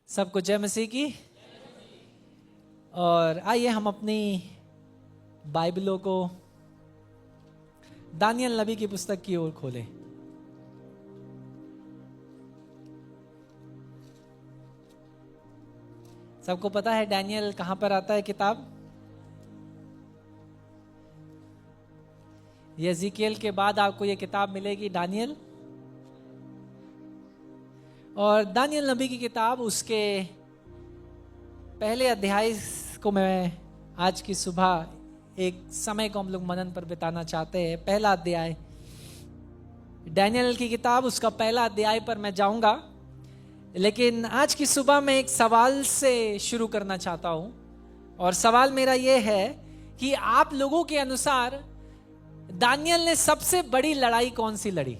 सबको जय मसीह की। और आइए हम अपनी बाइबलों को दानियल नबी की पुस्तक की ओर खोलें। सबको पता है डैनियल कहां पर आता है किताब? यज़ीकियल के बाद आपको ये किताब मिलेगी दानियल। और दानियल नबी की किताब उसके पहले अध्याय को मैं आज की सुबह एक समय को हम लोग मनन पर बिताना चाहते हैं। पहला अध्याय दानियल की किताब, उसका पहला अध्याय पर मैं जाऊंगा, लेकिन आज की सुबह मैं एक सवाल से शुरू करना चाहता हूं। और सवाल मेरा यह है कि आप लोगों के अनुसार दानियल ने सबसे बड़ी लड़ाई कौन सी लड़ी?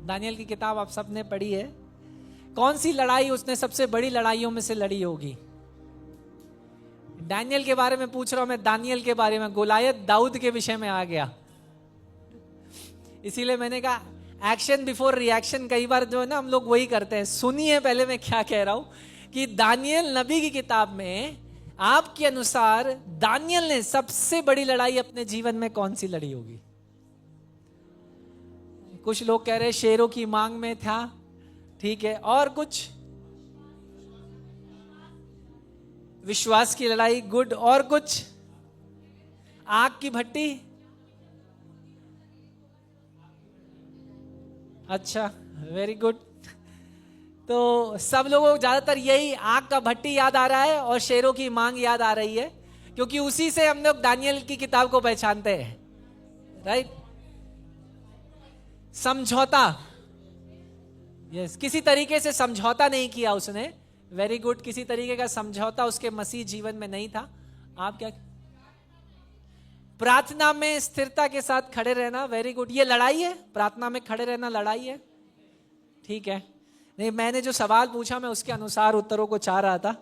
दानियल की किताब आप सबने पढ़ी है। कौन सी लड़ाई उसने सबसे बड़ी लड़ाइयों में से लड़ी होगी? दानियल के बारे में पूछ रहा हूं मैं, दानियल के बारे में। गोलायत दाऊद के विषय में आ गया, इसीलिए मैंने कहा एक्शन बिफोर रिएक्शन। कई बार जो है ना हम लोग वही करते हैं। सुनिए पहले मैं क्या कह रहा हूं कि दानियल नबी की किताब में आपके अनुसार दानियल ने सबसे बड़ी लड़ाई अपने जीवन में कौन सी लड़ी होगी? कुछ लोग कह रहे हैं शेरों की मांग में था, ठीक है। और कुछ विश्वास की लड़ाई, गुड। और कुछ आग की भट्टी, अच्छा, वेरी गुड। तो सब लोगों को ज्यादातर यही आग का भट्टी याद आ रहा है और शेरों की मांग याद आ रही है, क्योंकि उसी से हम लोग दानियल की किताब को पहचानते हैं, राइट। समझौता, यस, किसी तरीके से समझौता नहीं किया उसने, वेरी गुड। किसी तरीके का समझौता उसके मसीह जीवन में नहीं था। आप क्या? प्रार्थना में स्थिरता के साथ खड़े रहना, वेरी गुड। ये लड़ाई है, प्रार्थना में खड़े रहना लड़ाई है, ठीक है। नहीं, मैंने जो सवाल पूछा मैं उसके अनुसार उत्तरों को चाह रहा था।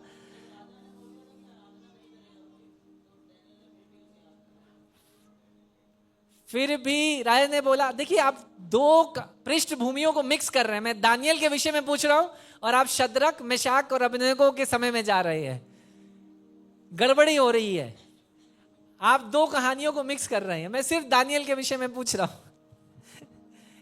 फिर भी राय ने बोला, देखिए आप दो पृष्ठभूमियों को मिक्स कर रहे हैं। मैं दानियल के विषय में पूछ रहा हूं और आप शद्रक, मेशाक और अबेदनगो के समय में जा रहे हैं। गड़बड़ी हो रही है, आप दो कहानियों को मिक्स कर रहे हैं। मैं सिर्फ दानियल के विषय में पूछ रहा हूं।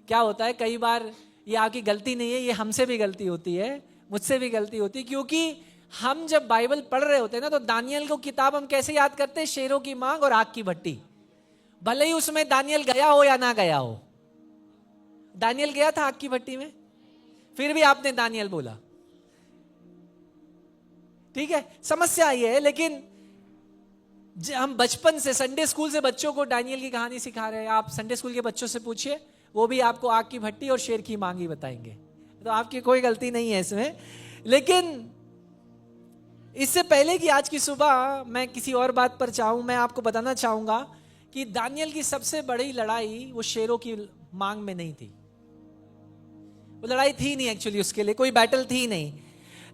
क्या होता है कई बार, ये आपकी गलती नहीं है, ये हमसे भी गलती होती है, मुझसे भी गलती होती है, क्योंकि हम जब बाइबल पढ़ रहे होते हैं ना तो दानियल को किताब हम कैसे याद करते हैं? शेरों की मांग और आग की भट्टी। भले ही उसमें दानियल गया हो या ना गया हो। दानियल गया था आग की भट्टी में, फिर भी आपने दानियल बोला, ठीक है। समस्या ये है, लेकिन हम बचपन से संडे स्कूल से बच्चों को दानियल की कहानी सिखा रहे हैं। आप संडे स्कूल के बच्चों से पूछिए, वो भी आपको आग की भट्टी और शेर की मांग ही बताएंगे। तो आपकी कोई गलती नहीं है इसमें। लेकिन इससे पहले कि आज की सुबह मैं किसी और बात पर चाहूं, मैं आपको बताना चाहूंगा कि दानियल की सबसे बड़ी लड़ाई वो शेरों की मांग में नहीं थी। वो लड़ाई थी नहीं, एक्चुअली उसके लिए कोई बैटल थी नहीं।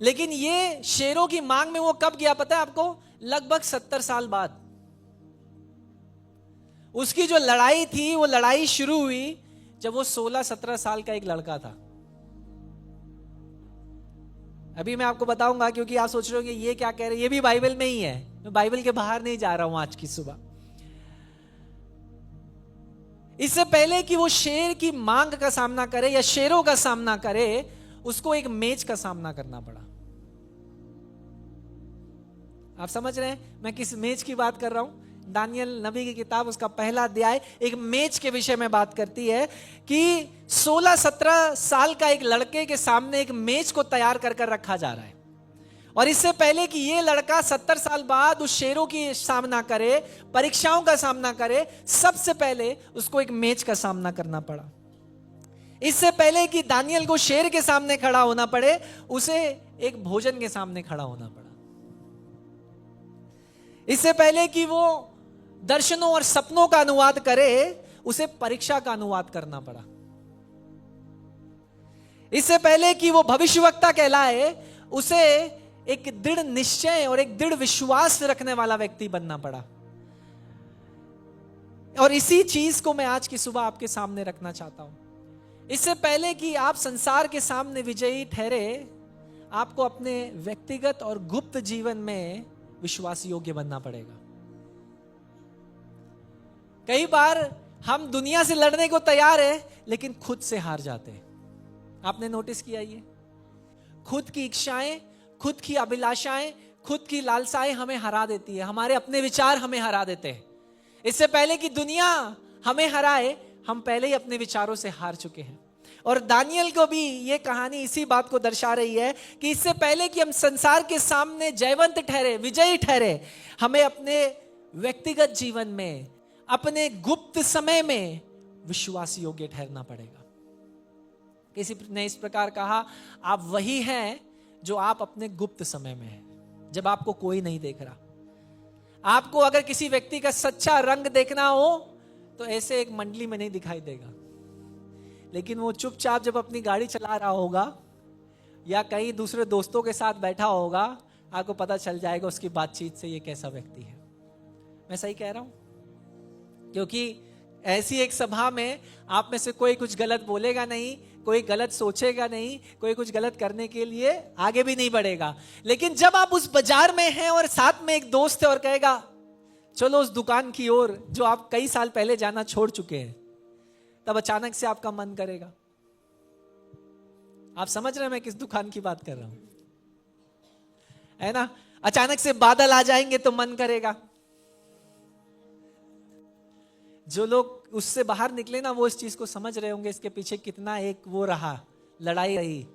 लेकिन ये शेरों की मांग में वो कब गया पता है आपको? लगभग 70 साल बाद। उसकी जो लड़ाई थी, वो लड़ाई शुरू हुई जब वो 16-17 साल का एक लड़का था। अभी मैं आपको बताऊंगा, क्योंकि आप सोच रहे हो कि ये क्या कह रहे हैं, ये भी बाइबल में ही है। मैं बाइबल के बाहर नहीं जा रहा हूं आज की सुबह। इससे पहले कि वो शेर की मांग का सामना करे या शेरों का सामना करे, उसको एक मेज का सामना करना पड़ा। आप समझ रहे हैं मैं किस मेज की बात कर रहा हूं? दानियल नबी की किताब, उसका पहला अध्याय एक मेज के विषय में बात करती है कि 16-17 साल का एक लड़के के सामने एक मेज को तैयार कर कर रखा जा रहा है। और इससे पहले कि ये लड़का 70 साल बाद उस शेरों की सामना करे, परीक्षाओं का सामना करे, सबसे पहले उसको एक मेज का सामना करना पड़ा। इससे पहले कि दानियल को शेर के सामने खड़ा होना पड़े, उसे एक भोजन के सामने खड़ा होना पड़ा। इससे पहले कि वो दर्शनों और सपनों का अनुवाद करे, उसे परीक्षा का अनुवाद करना पड़ा। इससे पहले कि वो भविष्यवक्ता कहलाए, उसे एक दृढ़ निश्चय और एक दृढ़ विश्वास रखने वाला व्यक्ति बनना पड़ा। और इसी चीज को मैं आज की सुबह आपके सामने रखना चाहता हूं। इससे पहले कि आप संसार के सामने विजयी ठहरे, आपको अपने व्यक्तिगत और गुप्त जीवन में विश्वास योग्य बनना पड़ेगा। कई बार हम दुनिया से लड़ने को तैयार है लेकिन खुद से हार जाते हैं। आपने नोटिस किया ये? खुद की इच्छाएं, खुद की अभिलाषाएं, खुद की लालसाएं हमें हरा देती है। हमारे अपने विचार हमें हरा देते हैं। इससे पहले कि दुनिया हमें हराए, हम पहले ही अपने विचारों से हार चुके हैं। और दानियल को भी ये कहानी इसी बात को दर्शा रही है कि इससे पहले कि हम संसार के सामने जयवंत ठहरे, विजयी ठहरे, हमें अपने व्यक्तिगत जीवन में, अपने गुप्त समय में विश्वास योग्य ठहरना पड़ेगा। किसी ने इस प्रकार कहा, आप वही हैं जो आप अपने गुप्त समय में हैं, जब आपको कोई नहीं देख रहा। आपको अगर किसी व्यक्ति का सच्चा रंग देखना हो तो ऐसे एक मंडली में नहीं दिखाई देगा, लेकिन वो चुपचाप जब अपनी गाड़ी चला रहा होगा या कहीं दूसरे दोस्तों के साथ बैठा होगा, आपको पता चल जाएगा उसकी बातचीत से ये कैसा व्यक्ति है। मैं सही कह रहा हूं? क्योंकि ऐसी एक सभा में आप में से कोई कुछ गलत बोलेगा नहीं, कोई गलत सोचेगा नहीं, कोई कुछ गलत करने के लिए आगे भी नहीं बढ़ेगा। लेकिन जब आप उस बाजार में हैं और साथ में एक दोस्त है और कहेगा चलो उस दुकान की ओर जो आप कई साल पहले जाना छोड़ चुके हैं, तब अचानक से आपका मन करेगा। आप समझ रहे हैं मैं किस दुकान की बात कर रहा हूं, है ना? अचानक से बादल आ जाएंगे तो मन करेगा। जो लोग उससे बाहर निकले ना, वो इस चीज को समझ रहे होंगे, इसके पीछे कितना एक वो रहा, लड़ाई रही,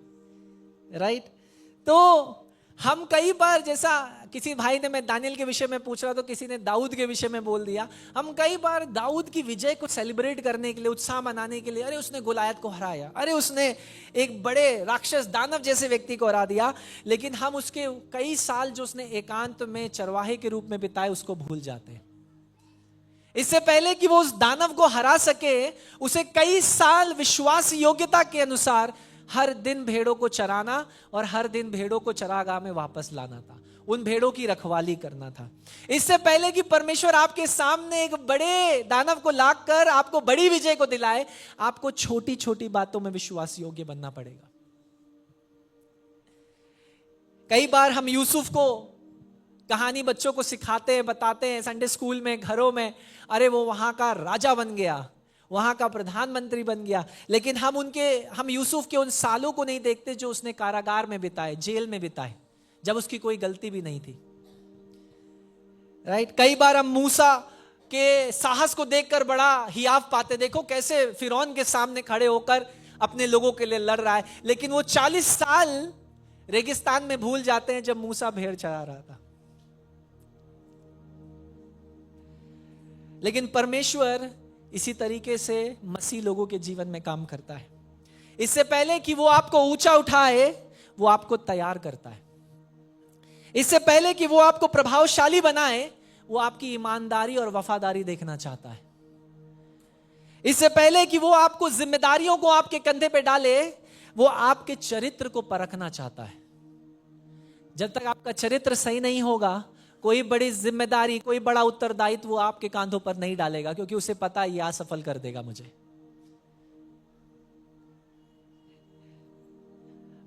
राइट? तो हम कई बार, जैसा किसी भाई ने, मैं दानियल के विषय में पूछ रहा तो किसी ने दाऊद के विषय में बोल दिया, हम कई बार दाऊद की विजय को सेलिब्रेट करने के लिए, उत्साह मनाने के लिए, अरे उसने गोलायत को हराया, अरे उसने एक बड़े राक्षस दानव जैसे व्यक्ति को हरा दिया, लेकिन हम उसके कई साल जो उसने एकांत में चरवाहे के रूप में बिताए उसको भूल जाते हैं। इससे पहले कि वो उस दानव को हरा सके, उसे कई साल विश्वास योग्यता के अनुसार हर दिन भेड़ों को चराना और हर दिन भेड़ों को चरागाह में वापस लाना था, उन भेड़ों की रखवाली करना था। इससे पहले कि परमेश्वर आपके सामने एक बड़े दानव को लाकर आपको बड़ी विजय को दिलाए, आपको छोटी छोटी बातों में विश्वास योग्य बनना पड़ेगा। कई बार हम यूसुफ को कहानी बच्चों को सिखाते हैं, बताते हैं संडे स्कूल में, घरों में, अरे वो वहां का राजा बन गया, वहां का प्रधानमंत्री बन गया, लेकिन हम यूसुफ के उन सालों को नहीं देखते जो उसने कारागार में बिताए, जेल में बिताए, जब उसकी कोई गलती भी नहीं थी, राइट? कई बार हम मूसा के साहस को देखकर बड़ा हियाव पाते, देखो कैसे फिरौन के सामने खड़े होकर अपने लोगों के लिए लड़ रहा है, लेकिन वो 40 साल रेगिस्तान में भूल जाते हैं जब मूसा भेड़ चरा रहा था। लेकिन परमेश्वर इसी तरीके से मसीह लोगों के जीवन में काम करता है। इससे पहले कि वो आपको ऊंचा उठाए, वो आपको तैयार करता है। इससे पहले कि वो आपको प्रभावशाली बनाए, वो आपकी ईमानदारी और वफादारी देखना चाहता है। इससे पहले कि वो आपको जिम्मेदारियों को आपके कंधे पे डाले, वो आपके चरित्र को परखना चाहता है। जब तक आपका चरित्र सही नहीं होगा, कोई बड़ी जिम्मेदारी, कोई बड़ा उत्तरदायित्व वो आपके कांधों पर नहीं डालेगा, क्योंकि उसे पता है ये असफल कर देगा मुझे।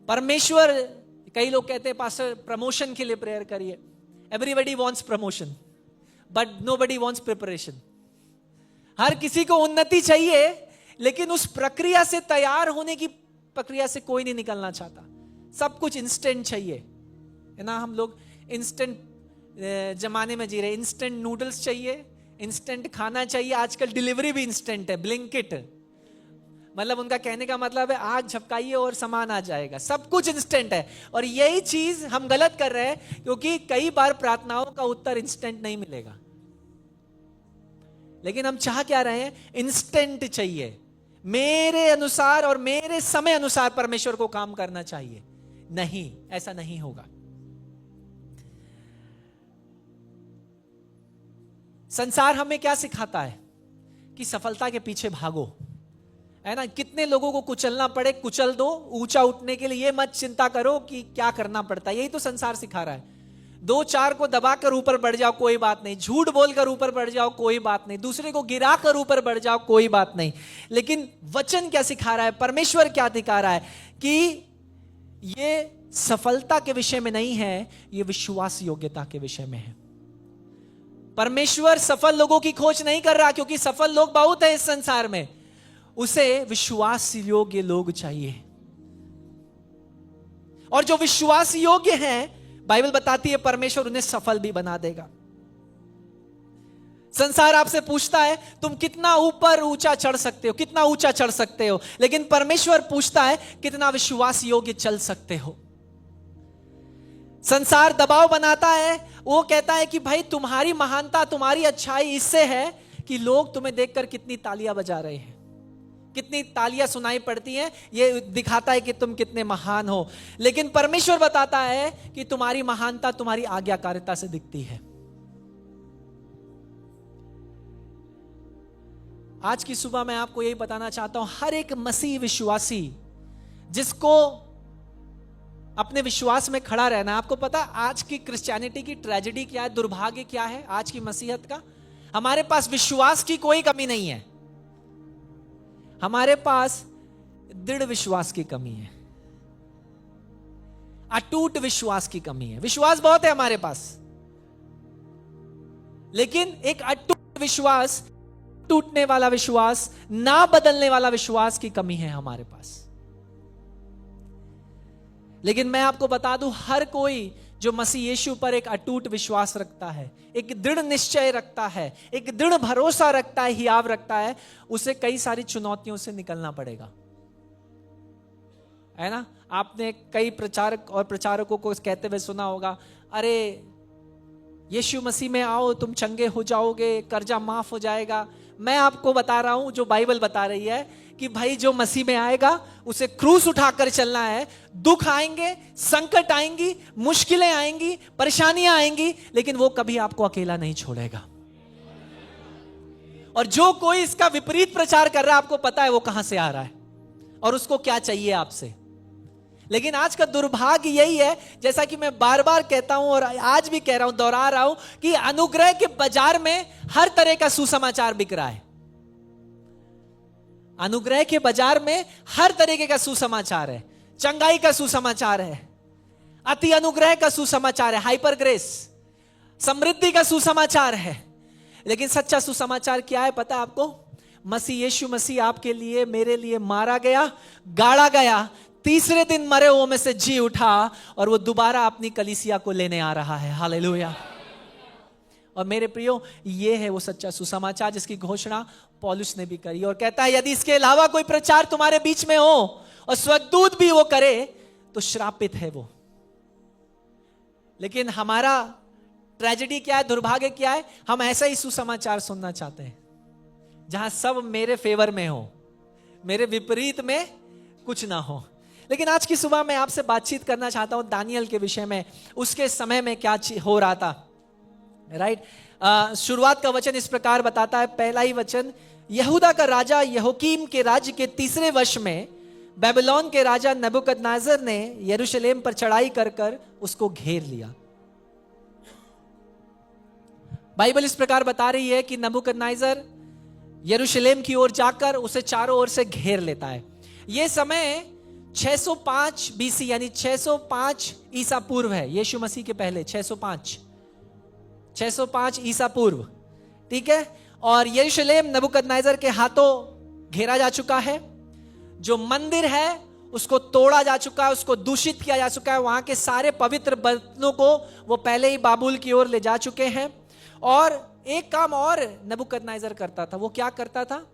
परमेश्वर, कई लोग कहते हैं पास्टर प्रमोशन के लिए प्रेयर करिए। Everybody wants promotion but nobody wants preparation. हर किसी को उन्नति चाहिए, लेकिन उस प्रक्रिया से, तैयार होने की प्रक्रिया से कोई नहीं निकलना चाहता। सब कुछ इंस्टेंट चाहिए, है ना? हम लोग इंस्टेंट जमाने में जी रहे। इंस्टेंट नूडल्स चाहिए, इंस्टेंट खाना चाहिए, आजकल डिलीवरी भी इंस्टेंट है, ब्लिंकिट। मतलब उनका कहने का मतलब है आग झपकाइए और सामान आ जाएगा, सब कुछ इंस्टेंट है। और यही चीज हम गलत कर रहे हैं, क्योंकि कई बार प्रार्थनाओं का उत्तर इंस्टेंट नहीं मिलेगा। लेकिन हम चाह क्या रहे हैं? इंस्टेंट चाहिए, मेरे अनुसार और मेरे समय अनुसार परमेश्वर को काम करना चाहिए। नहीं, ऐसा नहीं होगा। संसार हमें क्या सिखाता है? कि सफलता के पीछे भागो, है ना? कितने लोगों को कुचलना पड़े कुचल दो, ऊंचा उठने के लिए ये मत चिंता करो कि क्या करना पड़ता है। यही तो संसार सिखा रहा है। 2-4 को दबाकर ऊपर बढ़ जाओ, कोई बात नहीं। झूठ बोलकर ऊपर बढ़ जाओ, कोई बात नहीं। दूसरे को गिराकर ऊपर बढ़ जाओ, कोई बात नहीं। लेकिन वचन क्या सिखा रहा है? परमेश्वर क्या दिखा रहा है? कि ये सफलता के विषय में नहीं है, ये विश्वास योग्यता के विषय में है। परमेश्वर सफल लोगों की खोज नहीं कर रहा, क्योंकि सफल लोग बहुत है इस संसार में। उसे विश्वास योग्य लोग चाहिए, और जो विश्वास योग्य हैं, बाइबल बताती है परमेश्वर उन्हें सफल भी बना देगा। संसार आपसे पूछता है तुम कितना ऊपर ऊंचा चढ़ सकते हो, कितना ऊंचा चढ़ सकते हो, लेकिन परमेश्वर पूछता है कितना विश्वास योग्य चल सकते हो। संसार दबाव बनाता है, वो कहता है कि भाई तुम्हारी महानता, तुम्हारी अच्छाई इससे है कि लोग तुम्हें देखकर कितनी तालियां बजा रहे हैं, कितनी तालियां सुनाई पड़ती हैं, ये दिखाता है कि तुम कितने महान हो। लेकिन परमेश्वर बताता है कि तुम्हारी महानता तुम्हारी आज्ञाकारिता से दिखती है। आज की सुबह मैं आपको यही बताना चाहता हूं, हर एक मसीह विश्वासी जिसको अपने विश्वास में खड़ा रहना। आपको पता आज की क्रिश्चियनिटी की ट्रेजेडी क्या है, दुर्भाग्य क्या है आज की मसीहत का? हमारे पास विश्वास की कोई कमी नहीं है, हमारे पास दृढ़ विश्वास की कमी है, अटूट विश्वास की कमी है। विश्वास बहुत है हमारे पास, लेकिन एक अटूट विश्वास, टूटने वाला विश्वास, ना बदलने वाला विश्वास की कमी है हमारे पास। लेकिन मैं आपको बता दूं, हर कोई जो मसीह यीशु पर एक अटूट विश्वास रखता है, एक दृढ़ निश्चय रखता है, एक दृढ़ भरोसा रखता है, हियाव रखता है, उसे कई सारी चुनौतियों से निकलना पड़ेगा, है ना? आपने कई प्रचारक और प्रचारकों को कहते हुए सुना होगा, अरे यीशु मसीह में आओ तुम चंगे हो जाओगे, कर्जा माफ हो जाएगा। मैं आपको बता रहा हूं, जो बाइबल बता रही है कि भाई जो मसीह में आएगा उसे क्रूस उठाकर चलना है। दुख आएंगे, संकट आएंगी, मुश्किलें आएंगी, परेशानियां आएंगी, लेकिन वो कभी आपको अकेला नहीं छोड़ेगा। और जो कोई इसका विपरीत प्रचार कर रहा है, आपको पता है वो कहां से आ रहा है और उसको क्या चाहिए आपसे। लेकिन आज का दुर्भाग्य यही है, जैसा कि मैं बार बार कहता हूं और आज भी कह रहा हूं, दोहरा रहा हूं, कि अनुग्रह के बाजार में हर तरह का सुसमाचार बिक रहा है। अनुग्रह के बाजार में हर तरीके का सुसमाचार है, चंगाई का सुसमाचार है, अति अनुग्रह का सुसमाचार है, हाइपर ग्रेस, समृद्धि का सुसमाचार है। लेकिन सच्चा सुसमाचार क्या है पता है आपको? मसीह यीशु मसीह आपके लिए, मेरे लिए मारा गया, गाड़ा गया, तीसरे दिन मरे हुओं में से जी उठा, और वो दोबारा अपनी कलीसिया को लेने आ रहा है। हालेलुया। और मेरे प्रियो, ये है वो सच्चा सुसमाचार जिसकी घोषणा पौलुस ने भी करी, और कहता है यदि इसके अलावा कोई प्रचार तुम्हारे बीच में हो और स्वर्गदूत भी वो करे तो श्रापित है वो। लेकिन हमारा ट्रेजेडी क्या है, दुर्भाग्य क्या है? हम ऐसा ही सुसमाचार सुनना चाहते हैं जहां सब मेरे फेवर में हो, मेरे विपरीत में कुछ ना हो। लेकिन आज की सुबह मैं आपसे बातचीत करना चाहता हूं दानियल के विषय में, उसके समय में क्या हो रहा था। राइट, शुरुआत का वचन इस प्रकार बताता है, पहला ही वचन, यहूदा का राजा यहोकीम के राज्य के तीसरे वर्ष में बेबीलोन के राजा नबूकदनेस्सर ने यरूशलेम पर चढ़ाई कर कर उसको घेर लिया। बाइबल इस प्रकार बता रही है कि नबूकदनेस्सर यरूशलेम की ओर जाकर उसे चारों ओर से घेर लेता है। यह समय 605 बीसी यानी 605 ईसा पूर्व है, यीशु मसीह के पहले 605 ईसा पूर्व, ठीक है। और यरूशलेम नबूकदनेस्सर के हाथों घेरा जा चुका है। जो मंदिर है उसको तोड़ा जा चुका है, उसको दूषित किया जा चुका है, वहां के सारे पवित्र बर्तनों को वो पहले ही बाबुल की ओर ले जा चुके हैं। और एक काम और नबूकदनेस्सर करता था, वो क्या करता था?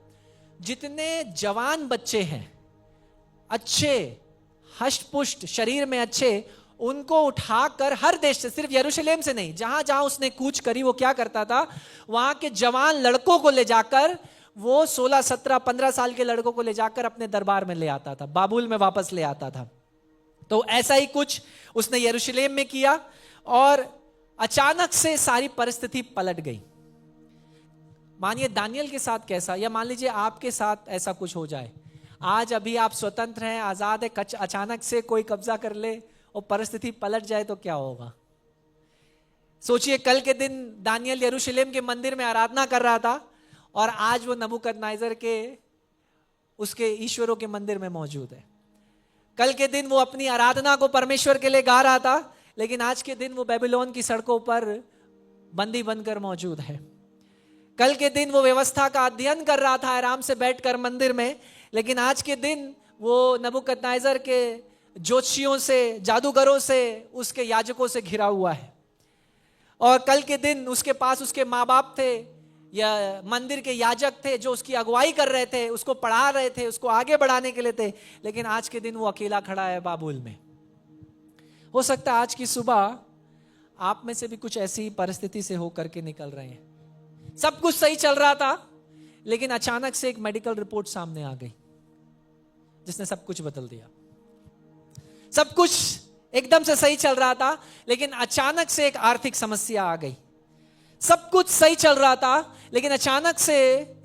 जितने जवान बच्चे हैं, अच्छे हष्ट-पुष्ट शरीर में अच्छे, उनको उठाकर हर देश से, सिर्फ यरूशलेम से नहीं, जहां जहां उसने कूच करी, वो क्या करता था? वहां के जवान लड़कों को ले जाकर, वो 16, 17, 15 साल के लड़कों को ले जाकर अपने दरबार में ले आता था, बाबुल में वापस ले आता था। तो ऐसा ही कुछ उसने यरूशलेम में किया, और अचानक से सारी परिस्थिति पलट गई। मानिए दानियल के साथ कैसा, या मान लीजिए आपके साथ ऐसा कुछ हो जाए। आज अभी आप स्वतंत्र हैं, आजाद है, अचानक से कोई कब्जा कर ले और परिस्थिति पलट जाए तो क्या होगा? सोचिए, कल के दिन दानियल यरूशलेम के मंदिर में आराधना कर रहा था, और आज वो नबूकदनेस्सर के उसके ईश्वरों के मंदिर में मौजूद है। कल के दिन वो अपनी आराधना को परमेश्वर के लिए गा रहा था, लेकिन आज के दिन वो बेबीलोन की सड़कों पर बंदी बनकर मौजूद है। कल के दिन वो व्यवस्था का अध्ययन कर रहा था आराम से बैठकर मंदिर में, लेकिन आज के दिन वो नबूकदनेस्सर के ज्योतिषियों से, जादूगरों से, उसके याजकों से घिरा हुआ है। और कल के दिन उसके पास उसके माँ बाप थे या मंदिर के याजक थे जो उसकी अगुवाई कर रहे थे, उसको पढ़ा रहे थे, उसको आगे बढ़ाने के लिए थे, लेकिन आज के दिन वो अकेला खड़ा है बाबुल में। हो सकता है आज की सुबह आप में से भी कुछ ऐसी परिस्थिति से होकर के निकल रहे हैं। सब कुछ सही चल रहा था, लेकिन अचानक से एक मेडिकल रिपोर्ट सामने आ गई जिसने सब कुछ बदल दिया। सब कुछ एकदम से सही चल रहा था, लेकिन अचानक से एक आर्थिक समस्या आ गई। सब कुछ सही चल रहा था, लेकिन अचानक से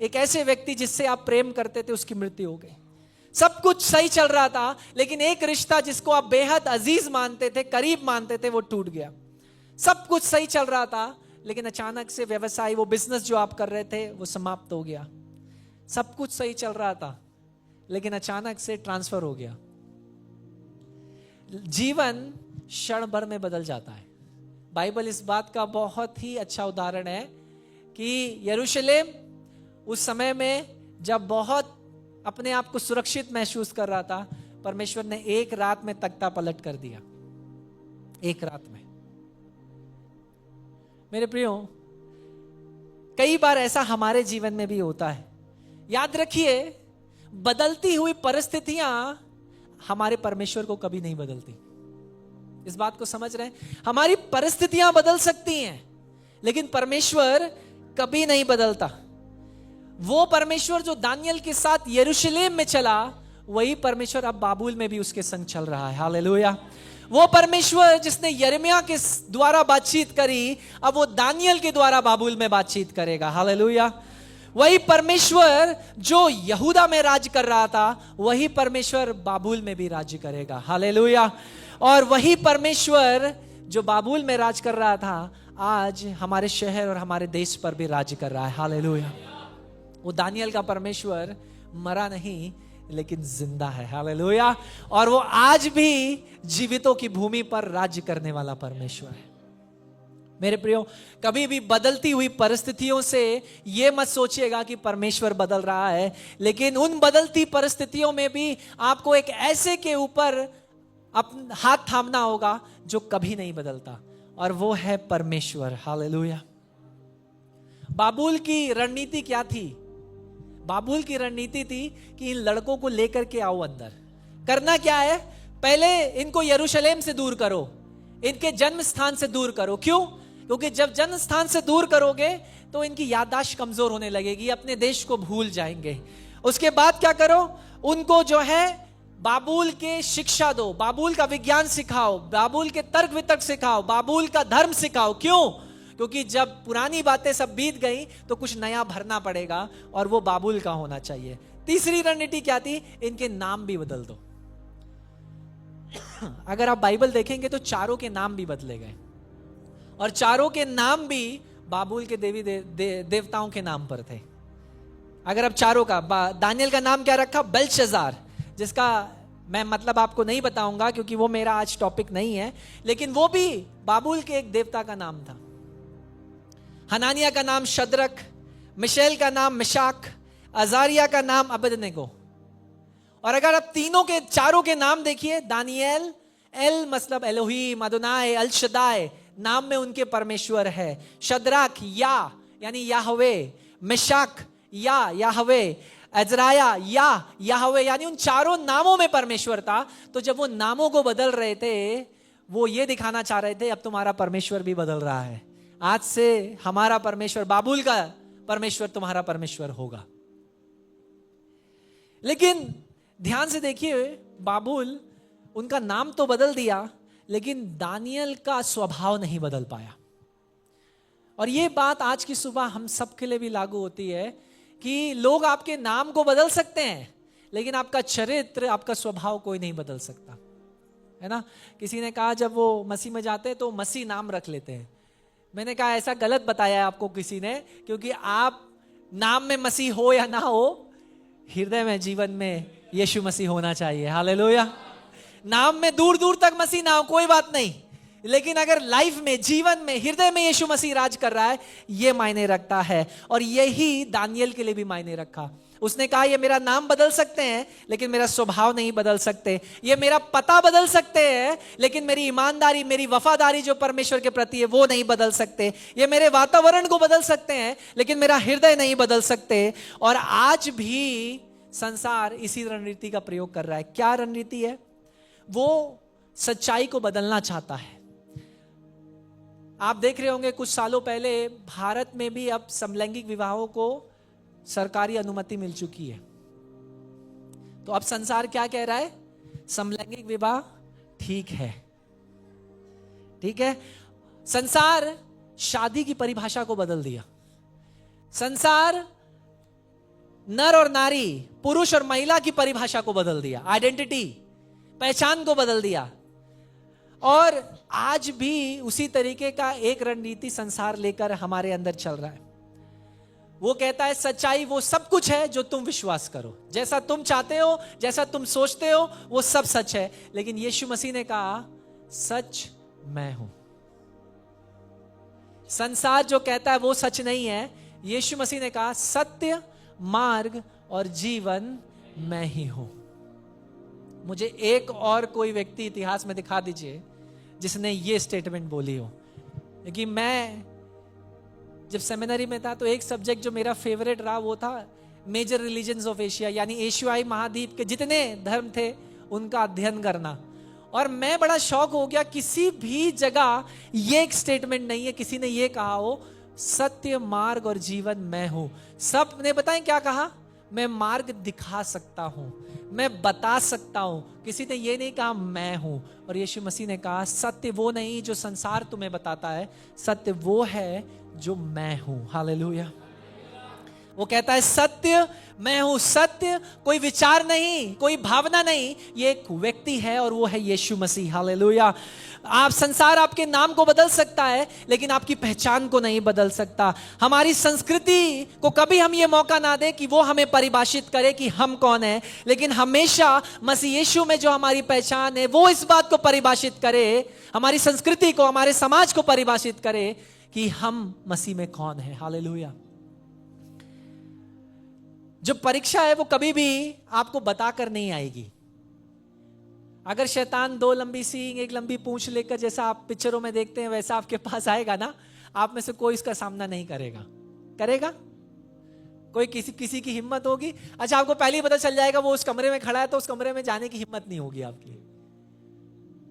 एक ऐसे व्यक्ति जिससे आप प्रेम करते थे उसकी मृत्यु हो गई। सब कुछ सही चल रहा था, लेकिन एक रिश्ता जिसको आप बेहद अजीज मानते थे, करीब मानते थे, वो टूट गया। सब कुछ सही चल रहा था, लेकिन अचानक से व्यवसाय, वो बिजनेस जो आप कर रहे थे, वो समाप्त हो गया। सब कुछ सही चल रहा था, लेकिन अचानक से ट्रांसफर हो गया। जीवन क्षण भर में बदल जाता है। बाइबल इस बात का बहुत ही अच्छा उदाहरण है कि यरूशलेम उस समय में जब बहुत अपने आप को सुरक्षित महसूस कर रहा था, परमेश्वर ने एक रात में तख्ता पलट कर दिया। एक रात में। मेरे प्रियो, कई बार ऐसा हमारे जीवन में भी होता है। याद रखिए, बदलती हुई परिस्थितियां हमारे परमेश्वर को कभी नहीं बदलती। इस बात को समझ रहे हैं? हमारी परिस्थितियां बदल सकती हैं, लेकिन परमेश्वर कभी नहीं बदलता। वो परमेश्वर जो दानियल के साथ यरूशलेम में चला, वही परमेश्वर अब बाबुल में भी उसके संग चल रहा है। हालेलुया। वो परमेश्वर जिसने यिर्मयाह के द्वारा बातचीत करी, अब वो दानियल के द्वारा बाबुल में बातचीत करेगा। हालेलुया। वही परमेश्वर जो यहूदा में राज कर रहा था, वही परमेश्वर बाबुल में भी राज्य करेगा। हालेलुया। और वही परमेश्वर जो बाबुल में राज कर रहा था, आज हमारे शहर और हमारे देश पर भी राज्य कर रहा है। हालेलुया। वो दानियल का परमेश्वर मरा नहीं, लेकिन जिंदा है। हालेलुया। और वो आज भी जीवितों की भूमि पर राज्य करने वाला परमेश्वर है। मेरे प्रियो, कभी भी बदलती हुई परिस्थितियों से ये मत सोचिएगा कि परमेश्वर बदल रहा है, लेकिन उन बदलती परिस्थितियों में भी आपको एक ऐसे के ऊपर अपना हाथ थामना होगा जो कभी नहीं बदलता, और वो है परमेश्वर। हालेलुया। बाबुल की रणनीति क्या थी? बाबुल की रणनीति थी कि इन लड़कों को लेकर के आओ अंदर। करना क्या है? पहले इनको यरूशलेम से दूर करो, इनके जन्म स्थान से दूर करो। क्यों? क्योंकि जब जन्म स्थान से दूर करोगे तो इनकी याददाश्त कमजोर होने लगेगी, अपने देश को भूल जाएंगे। उसके बाद क्या करो? उनको जो है बाबुल के शिक्षा दो, बाबुल का विज्ञान सिखाओ, बाबुल के तर्क वितर्क सिखाओ, बाबुल का धर्म सिखाओ। क्यों? क्योंकि जब पुरानी बातें सब बीत गई तो कुछ नया भरना पड़ेगा, और वो बाबुल का होना चाहिए। तीसरी रणनीति क्या थी? इनके नाम भी बदल दो। अगर आप बाइबल देखेंगे तो चारों के नाम भी बदले गए, और चारों के नाम भी बाबुल के देवी देवताओं के नाम पर थे। अगर आप चारों का, दानियल का नाम क्या रखा? बेल्शज़ार, जिसका मैं मतलब आपको नहीं बताऊंगा क्योंकि वो मेरा आज टॉपिक नहीं है, लेकिन वो भी बाबुल के एक देवता का नाम था। हनानिया का नाम शद्रक, मिशेल का नाम मिशाक, अजारिया का नाम अबेदनेगो। और अगर आप तीनों के, चारों के नाम देखिए, दानियल, एल मतलब एलोहीम, अदोनाय, अल शदाय, नाम में उनके परमेश्वर है। शद्राक या यानी याहवे, मिशाक या याहवे, अजराया या याहवे, यानी उन चारों नामों में परमेश्वर था। तो जब वो नामों को बदल रहे थे, वो ये दिखाना चाह रहे थे अब तुम्हारा परमेश्वर भी बदल रहा है। आज से हमारा परमेश्वर, बाबुल का परमेश्वर तुम्हारा परमेश्वर होगा। लेकिन ध्यान से देखिए, बाबुल, उनका नाम तो बदल दिया, लेकिन दानियल का स्वभाव नहीं बदल पाया। और ये बात आज की सुबह हम सब के लिए भी लागू होती है कि लोग आपके नाम को बदल सकते हैं, लेकिन आपका चरित्र, आपका स्वभाव कोई नहीं बदल सकता, है ना। किसी ने कहा जब वो मसीह में जाते हैं तो मसीह नाम रख लेते हैं। मैंने कहा ऐसा गलत बताया है आपको किसी ने, क्योंकि आप नाम में मसीह हो या ना हो, हृदय में, जीवन में यीशु मसीह होना चाहिए। हालेलुया। नाम में दूर दूर तक मसीह ना हो कोई बात नहीं, लेकिन अगर लाइफ में, जीवन में, हृदय में यीशु मसीह राज कर रहा है, यह मायने रखता है। और यही दानियल के लिए भी मायने रखा। उसने कहा ये मेरा नाम बदल सकते हैं लेकिन मेरा स्वभाव नहीं बदल सकते, ये मेरा पता बदल सकते हैं लेकिन मेरी ईमानदारी, मेरी वफादारी जो परमेश्वर के प्रति है वो नहीं बदल सकते, ये मेरे वातावरण को बदल सकते हैं लेकिन मेरा हृदय नहीं बदल सकते। और आज भी संसार इसी रणनीति का प्रयोग कर रहा है। क्या रणनीति है? वो सच्चाई को बदलना चाहता है। आप देख रहे होंगे कुछ सालों पहले भारत में भी अब समलैंगिक विवाहों को सरकारी अनुमति मिल चुकी है। तो अब संसार क्या कह रहा है? समलैंगिक विवाह ठीक है, ठीक है। संसार शादी की परिभाषा को बदल दिया। संसार नर और नारी, पुरुष और महिला की परिभाषा को बदल दिया, आइडेंटिटी, पहचान को बदल दिया। और आज भी उसी तरीके का एक रणनीति संसार लेकर हमारे अंदर चल रहा है। वो कहता है सच्चाई वो सब कुछ है जो तुम विश्वास करो, जैसा तुम चाहते हो, जैसा तुम सोचते हो, वो सब सच है। लेकिन यीशु मसीह ने कहा सच मैं हूं। संसार जो कहता है वो सच नहीं है, यीशु मसीह ने कहा सत्य, मार्ग और जीवन मैं ही हूं। मुझे एक और कोई व्यक्ति इतिहास में दिखा दीजिए जिसने ये स्टेटमेंट बोली हो। क्योंकि मैं जब सेमिनरी में था तो एक सब्जेक्ट जो मेरा फेवरेट रहा वो था मेजर रिलीजन्स ऑफ एशिया, यानी एशियाई महाद्वीप के जितने धर्म थे उनका अध्ययन करना। और मैं बड़ा शौक हो गया, किसी भी जगह ये एक स्टेटमेंट नहीं है किसी ने ये कहा हो सत्य, मार्ग और जीवन मैं हूं। सब ने बताएं क्या कहा? मैं मार्ग दिखा सकता हूं, मैं बता सकता हूं। किसी ने ये नहीं कहा मैं हूं। और यीशु मसीह ने कहा सत्य वो नहीं जो संसार तुम्हें बताता है, सत्य वो है जो मैं हूं। हालेलुया। वो कहता है सत्य मैं हूं। सत्य कोई विचार नहीं, कोई भावना नहीं, ये एक व्यक्ति है और वो है यीशु मसीह। हालेलुया। आप संसार आपके नाम को बदल सकता है लेकिन आपकी पहचान को नहीं बदल सकता। हमारी संस्कृति को कभी हम ये मौका ना दे कि वो हमें परिभाषित करे कि हम कौन है, लेकिन हमेशा मसीह यीशु में जो हमारी पहचान है वो इस बात को परिभाषित करे, हमारी संस्कृति को, हमारे समाज को परिभाषित करे कि हम मसीह में कौन है। हालेलुया। जो परीक्षा है वो कभी भी आपको बताकर नहीं आएगी। अगर शैतान दो लंबी सींग एक लंबी पूंछ लेकर, जैसा आप पिक्चरों में देखते हैं, वैसा आपके पास आएगा ना, आप में से कोई इसका सामना नहीं करेगा। करेगा कोई? किसी की हिम्मत होगी? अच्छा, आपको पहले ही पता चल जाएगा वो उस कमरे में खड़ा है तो उस कमरे में जाने की हिम्मत नहीं होगी आपकी,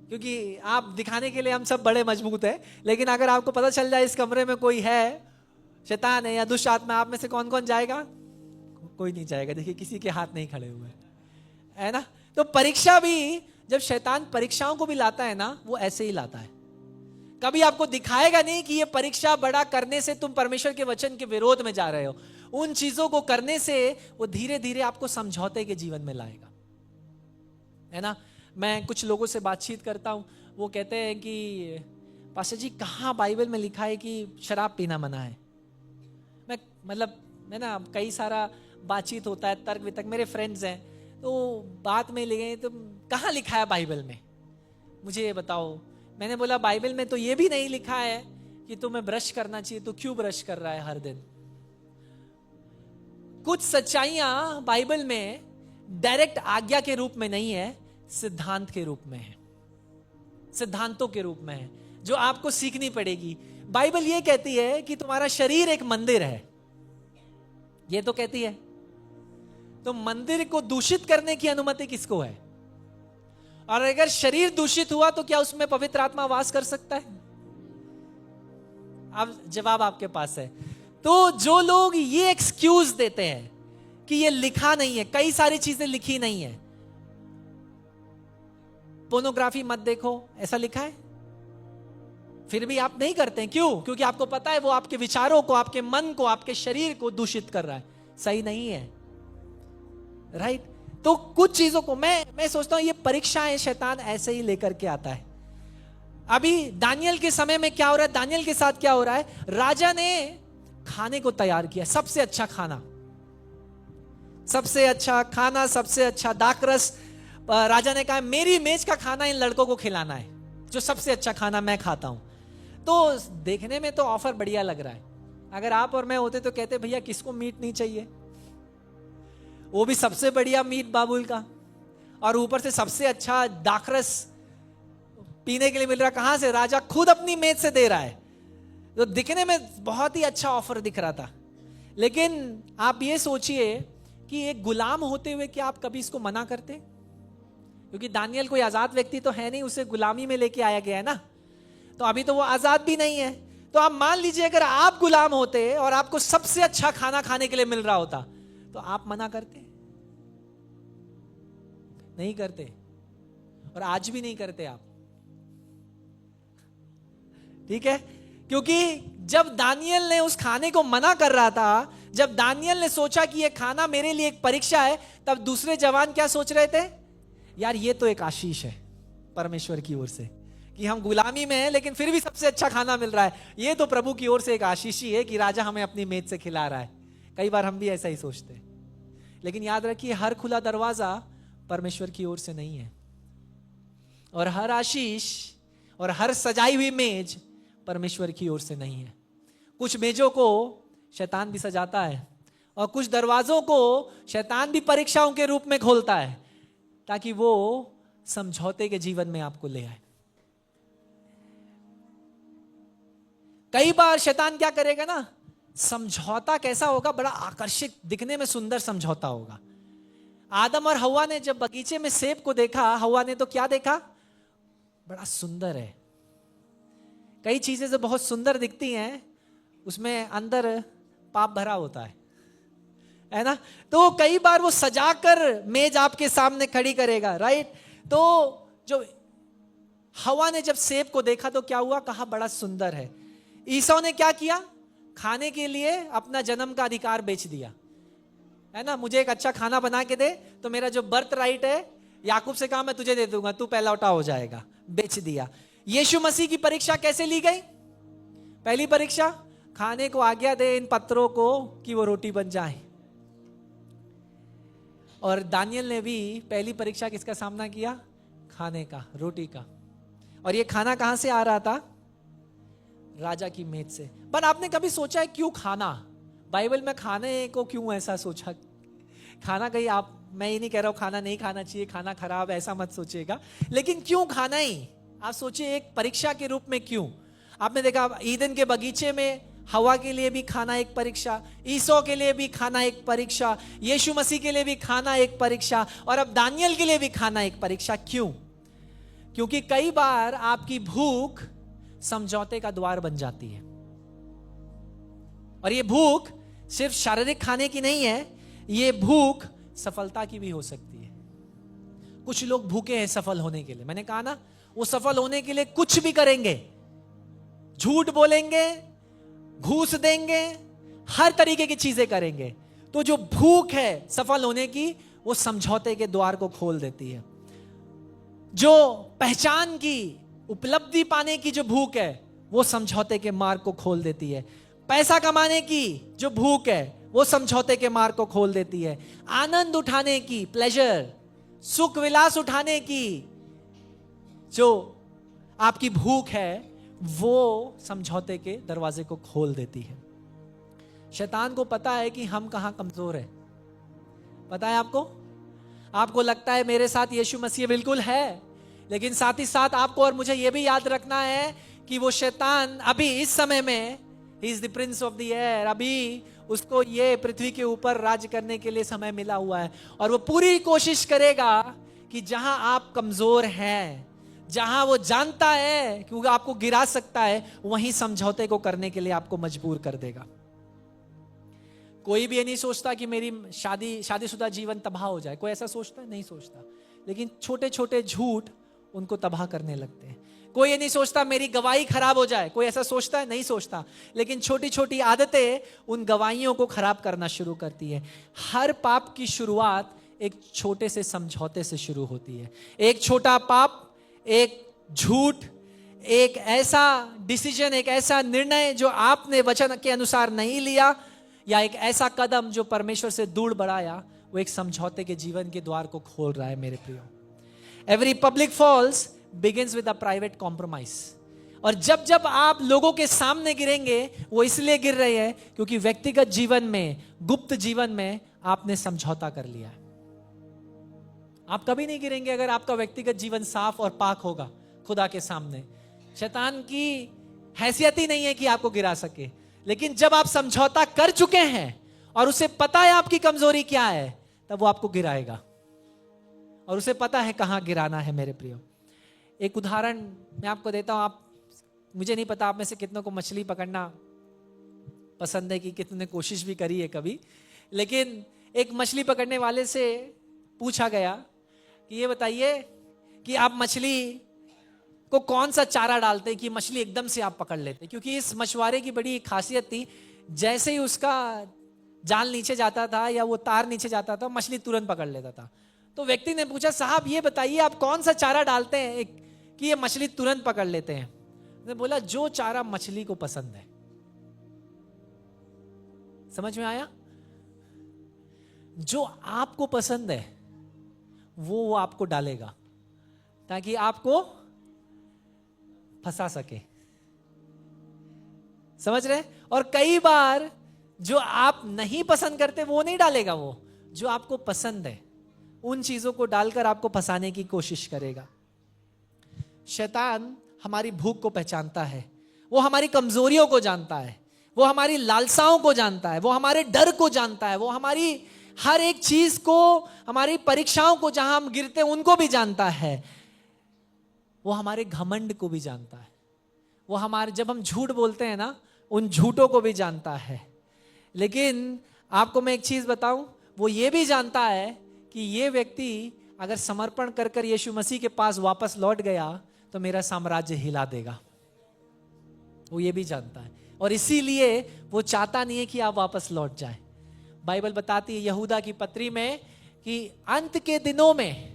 क्योंकि आप दिखाने के लिए हम सब बड़े मजबूत हैं। लेकिन अगर आपको पता चल जाए इस कमरे में कोई है, शैतान है या दुष्ट आत्मा, आप में से कौन कौन जाएगा? कोई नहीं जाएगा। देखिए किसी के हाथ नहीं खड़े हुए, है ना। तो परीक्षा भी, जब शैतान परीक्षाओं को भी लाता है ना, वो ऐसे ही लाता है। कभी आपको दिखाएगा नहीं कि ये परीक्षा बड़ा करने से तुम परमेश्वर के वचन के विरोध में जा रहे हो। उन चीजों को करने से वो धीरे धीरे आपको समझौते के जीवन में लाएगा, है ना। मैं कुछ लोगों से बातचीत करता हूं, वो कहते हैं कि पास्टर जी कहां बाइबल में लिखा है कि शराब पीना मना है। मैं ना कई सारा बातचीत होता है, तर्क वितर्क, मेरे फ्रेंड्स हैं तो बात में ले गए तो कहाँ लिखा है बाइबल में, मुझे ये बताओ। मैंने बोला बाइबल में तो ये भी नहीं लिखा है कि तुम्हें ब्रश करना चाहिए, तो क्यों ब्रश कर रहा है हर दिन। कुछ सच्चाइयां बाइबल में डायरेक्ट आज्ञा के रूप में नहीं है, सिद्धांत के रूप में है, सिद्धांतों के रूप में है, जो आपको सीखनी पड़ेगी। बाइबल ये कहती है कि तुम्हारा शरीर एक मंदिर है, ये तो कहती है। तो मंदिर को दूषित करने की अनुमति किसको है? और अगर शरीर दूषित हुआ तो क्या उसमें पवित्र आत्मा वास कर सकता है? अब जवाब आपके पास है। तो जो लोग ये एक्सक्यूज देते हैं कि ये लिखा नहीं है, कई सारी चीजें लिखी नहीं है, पोर्नोग्राफी मत देखो ऐसा लिखा है, फिर भी आप नहीं करते हैं, क्यों? क्योंकि आपको पता है वो आपके विचारों को, आपके मन को, आपके शरीर को दूषित कर रहा है, सही नहीं है, राइट। तो कुछ चीजों को मैं सोचता हूं ये परीक्षाएं शैतान ऐसे ही लेकर के आता है। अभी दानियल के समय में क्या हो रहा है, दानियल के साथ क्या हो रहा है? राजा ने खाने को तैयार किया, सबसे अच्छा खाना, सबसे अच्छा खाना, सबसे अच्छा दाखरस, राजा ने कहा मेरी मेज का खाना इन लड़कों को खिलाना है, जो सबसे अच्छा खाना मैं खाता हूं। तो देखने में तो ऑफर बढ़िया लग रहा है। अगर आप और मैं होते तो कहते भैया किसको मीट नहीं चाहिए, वो भी सबसे बढ़िया मीट बाबुल का, और ऊपर से सबसे अच्छा दाखरस पीने के लिए मिल रहा। कहां से? राजा खुद अपनी मेज से दे रहा है। तो दिखने में बहुत ही अच्छा ऑफर दिख रहा था। लेकिन आप ये सोचिए कि एक गुलाम होते हुए क्या आप कभी इसको मना करते? क्योंकि दानियल कोई आजाद व्यक्ति तो है नहीं, उसे गुलामी में लेके आया गया है ना, तो अभी तो वो आजाद भी नहीं है। तो आप मान लीजिए अगर आप गुलाम होते और आपको सबसे अच्छा खाना खाने के लिए मिल रहा होता, तो आप मना करते? नहीं करते, और आज भी नहीं करते आप, ठीक है? क्योंकि जब दानियल ने उस खाने को मना कर रहा था, जब दानियल ने सोचा कि ये खाना मेरे लिए एक परीक्षा है, तब दूसरे जवान क्या सोच रहे थे? यार ये तो एक आशीष है परमेश्वर की ओर से कि हम गुलामी में हैं लेकिन फिर भी सबसे अच्छा खाना मिल रहा है। ये तो प्रभु की ओर से एक आशीष ही है कि राजा हमें अपनी मेज से खिला रहा है। कई बार हम भी ऐसा ही सोचते हैं, लेकिन याद रखिए हर खुला दरवाजा परमेश्वर की ओर से नहीं है, और हर आशीष और हर सजाई हुई मेज परमेश्वर की ओर से नहीं है। कुछ मेजों को शैतान भी सजाता है, और कुछ दरवाजों को शैतान भी परीक्षाओं के रूप में खोलता है, ताकि वो समझौते के जीवन में आपको ले आए। कई बार शैतान क्या करेगा ना, समझौता कैसा होगा? बड़ा आकर्षक, दिखने में सुंदर समझौता होगा। आदम और हव्वा ने जब बगीचे में सेब को देखा, हव्वा ने तो क्या देखा? बड़ा सुंदर है। कई चीजें जो बहुत सुंदर दिखती हैं, उसमें अंदर पाप भरा होता है ना? तो कई बार वो सजाकर मेज आपके सामने खड़ी करेगा, राइट? तो जो हव्वा ने जब सेब को देखा तो क्या हुआ? कहा बड़ा सुंदर है। ईसौ ने क्या किया? खाने के लिए अपना जन्म का अधिकार बेच दिया, है ना? मुझे एक अच्छा खाना बना के दे तो मेरा जो बर्थ राइट है, याकूब से कहा मैं तुझे दे दूंगा, तू पहला उठा हो जाएगा, बेच दिया। यीशु मसीह की परीक्षा कैसे ली गई? पहली परीक्षा, खाने को आज्ञा दे इन पत्थरों को कि वो रोटी बन जाए। और दानियल ने भी पहली परीक्षा किसका सामना किया? खाने का, रोटी का। और ये खाना कहां से आ रहा था? राजा की मेज से। पर आपने कभी सोचा है क्यों खाना? बाइबल में खाने को क्यों ऐसा सोचा? खाना कहीं आप, मैं ये नहीं कह रहा हूं खाना नहीं खाना चाहिए, खाना खराब, ऐसा मत सोचिएगा, लेकिन क्यों खाना ही? आप सोचिए एक परीक्षा के रूप में क्यों? आपने देखा ईदन के बगीचे में हवा के लिए भी खाना एक परीक्षा, ईसो के लिए भी खाना एक परीक्षा, यीशु मसीह के लिए भी खाना एक परीक्षा, और अब दानियल के लिए भी खाना एक परीक्षा। क्यों? क्योंकि कई बार आपकी भूख समझौते का द्वार बन जाती है। और ये भूख सिर्फ शारीरिक खाने की नहीं है, ये भूख सफलता की भी हो सकती है। कुछ लोग भूखे हैं सफल होने के लिए। मैंने कहा ना, वो सफल होने के लिए कुछ भी करेंगे, झूठ बोलेंगे, घूस देंगे, हर तरीके की चीजें करेंगे। तो जो भूख है सफल होने की, वो समझौते के द्वार को खोल देती है। जो पहचान की, उपलब्धि पाने की जो भूख है, वो समझौते के मार्ग को खोल देती है। पैसा कमाने की जो भूख है, वो समझौते के मार्ग को खोल देती है। आनंद उठाने की, प्लेजर, सुख विलास उठाने की जो आपकी भूख है, वो समझौते के दरवाजे को खोल देती है। शैतान को पता है कि हम कहां कमजोर है। पता है आपको? आपको लगता है मेरे साथ यीशु मसीह बिल्कुल है, लेकिन साथ ही साथ आपको और मुझे यह भी याद रखना है कि वो शैतान अभी इस समय में, he is the Prince of the air, अभी उसको ये पृथ्वी के ऊपर राज करने के लिए समय मिला हुआ है, और वो पूरी कोशिश करेगा कि जहां आप कमजोर हैं, जहां वो जानता है कि वो आपको गिरा सकता है, वहीं समझौते को करने के लिए आपको मजबूर कर देगा। कोई भी ये नहीं सोचता कि मेरी शादीशुदा जीवन तबाह हो जाए। कोई ऐसा सोचता है? नहीं सोचता। लेकिन छोटे छोटे झूठ उनको तबाह करने लगते हैं। कोई ये नहीं सोचता मेरी गवाही खराब हो जाए। कोई ऐसा सोचता है? नहीं सोचता। लेकिन छोटी छोटी आदतें उन गवाहियों को खराब करना शुरू करती है। हर पाप की शुरुआत एक छोटे से समझौते से शुरू होती है। एक छोटा पाप, एक झूठ, एक ऐसा डिसीजन, एक ऐसा निर्णय जो आपने वचन के अनुसार नहीं लिया, या एक ऐसा कदम जो परमेश्वर से दूर बढ़ाया, वो एक समझौते के जीवन के द्वार को खोल रहा है मेरे प्रियो। Every public falls begins with a private compromise. और जब जब आप लोगों के सामने गिरेंगे, वो इसलिए गिर रहे हैं क्योंकि व्यक्तिगत जीवन में, गुप्त जीवन में आपने समझौता कर लिया है। आप कभी नहीं गिरेंगे अगर आपका व्यक्तिगत जीवन साफ और पाक होगा खुदा के सामने। शैतान की हैसियत ही नहीं है कि आपको गिरा सके। लेकिन जब आप समझौता कर चुके हैं और उसे पता है आपकी कमजोरी क्या है, तब वो आपको गिराएगा और उसे पता है कहां गिराना है। मेरे प्रियो, एक उदाहरण मैं आपको देता हूं। मुझे नहीं पता आप में से कितनों को मछली पकड़ना पसंद है, कि कितने कोशिश भी करी है कभी। लेकिन एक मछली पकड़ने वाले से पूछा गया कि ये बताइए कि आप मछली को कौन सा चारा डालते हैं कि मछली एकदम से आप पकड़ लेते। क्योंकि इस मछुआरे की बड़ी खासियत थी, जैसे ही उसका जाल नीचे जाता था या वो तार नीचे जाता था, मछली तुरंत पकड़ लेता था। तो व्यक्ति ने पूछा, साहब ये बताइए आप कौन सा चारा डालते हैं कि ये मछली तुरंत पकड़ लेते हैं। उसने बोला, जो चारा मछली को पसंद है। समझ में आया? जो आपको पसंद है वो आपको डालेगा ताकि आपको फंसा सके। समझ रहे? और कई बार जो आप नहीं पसंद करते वो नहीं डालेगा, वो जो आपको पसंद है उन चीजों को डालकर आपको फंसाने की कोशिश करेगा। शैतान हमारी भूख को पहचानता है, वो हमारी कमजोरियों को जानता है, वो हमारी लालसाओं को जानता है, वो हमारे डर को जानता है, वो हमारी हर एक चीज को, हमारी परीक्षाओं को जहां हम गिरते हैं उनको भी जानता है। वो हमारे घमंड को भी जानता है, वो हमारे जब हम झूठ बोलते हैं ना, उन झूठों को भी जानता है। लेकिन आपको मैं एक चीज बताऊं, वो ये भी जानता है कि ये व्यक्ति अगर समर्पण कर कर यीशु मसीह के पास वापस लौट गया तो मेरा साम्राज्य हिला देगा। वो ये भी जानता है और इसीलिए वो चाहता नहीं है कि आप वापस लौट जाए। बाइबल बताती है यहूदा की पत्री में कि अंत के दिनों में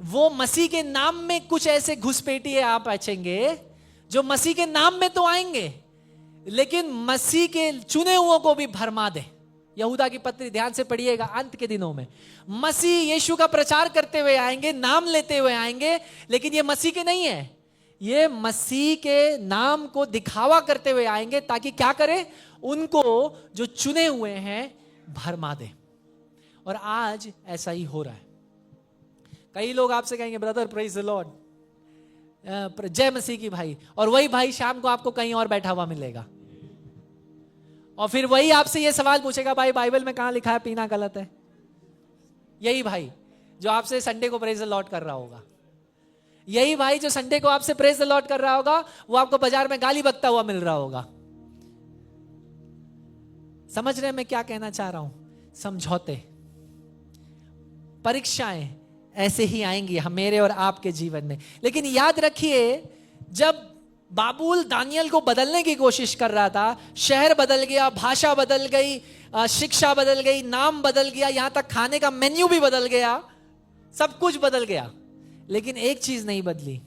वो मसीह के नाम में कुछ ऐसे घुसपैठिए आप बचेंगे जो मसीह के नाम में तो आएंगे लेकिन मसीह के चुने हुओं को भी भरमा दे। यहूदा की पत्री ध्यान से पढ़िएगा। अंत के दिनों में मसीह यीशु का प्रचार करते हुए आएंगे, नाम लेते हुए आएंगे, लेकिन ये मसीह के नहीं है, ये मसीह के नाम को दिखावा करते हुए आएंगे ताकि क्या करे, उनको जो चुने हुए हैं भरमा दे। और आज ऐसा ही हो रहा है। कई लोग आपसे कहेंगे ब्रदर प्रेज द लॉर्ड, जय मसीह की भाई, और वही भाई शाम को आपको कहीं और बैठा हुआ मिलेगा और फिर वही आपसे ये सवाल पूछेगा, भाई बाइबल में कहां लिखा है पीना गलत है। यही भाई जो आपसे संडे को प्रेज द लॉर्ड कर रहा होगा, यही भाई जो संडे को आपसे प्रेज द लॉर्ड कर रहा होगा, वो आपको बाजार में गाली बकता हुआ मिल रहा होगा। समझ रहे हैं मैं क्या कहना चाह रहा हूं? समझौते, परीक्षाएं ऐसे ही आएंगी हम मेरे और आपके जीवन में। लेकिन याद रखिए, जब बाबुल दानियल को बदलने की कोशिश कर रहा था, शहर बदल गया, भाषा बदल गई, शिक्षा बदल गई, नाम बदल गया, यहां तक खाने का मेन्यू भी बदल गया, सब कुछ बदल गया, लेकिन एक चीज नहीं बदली।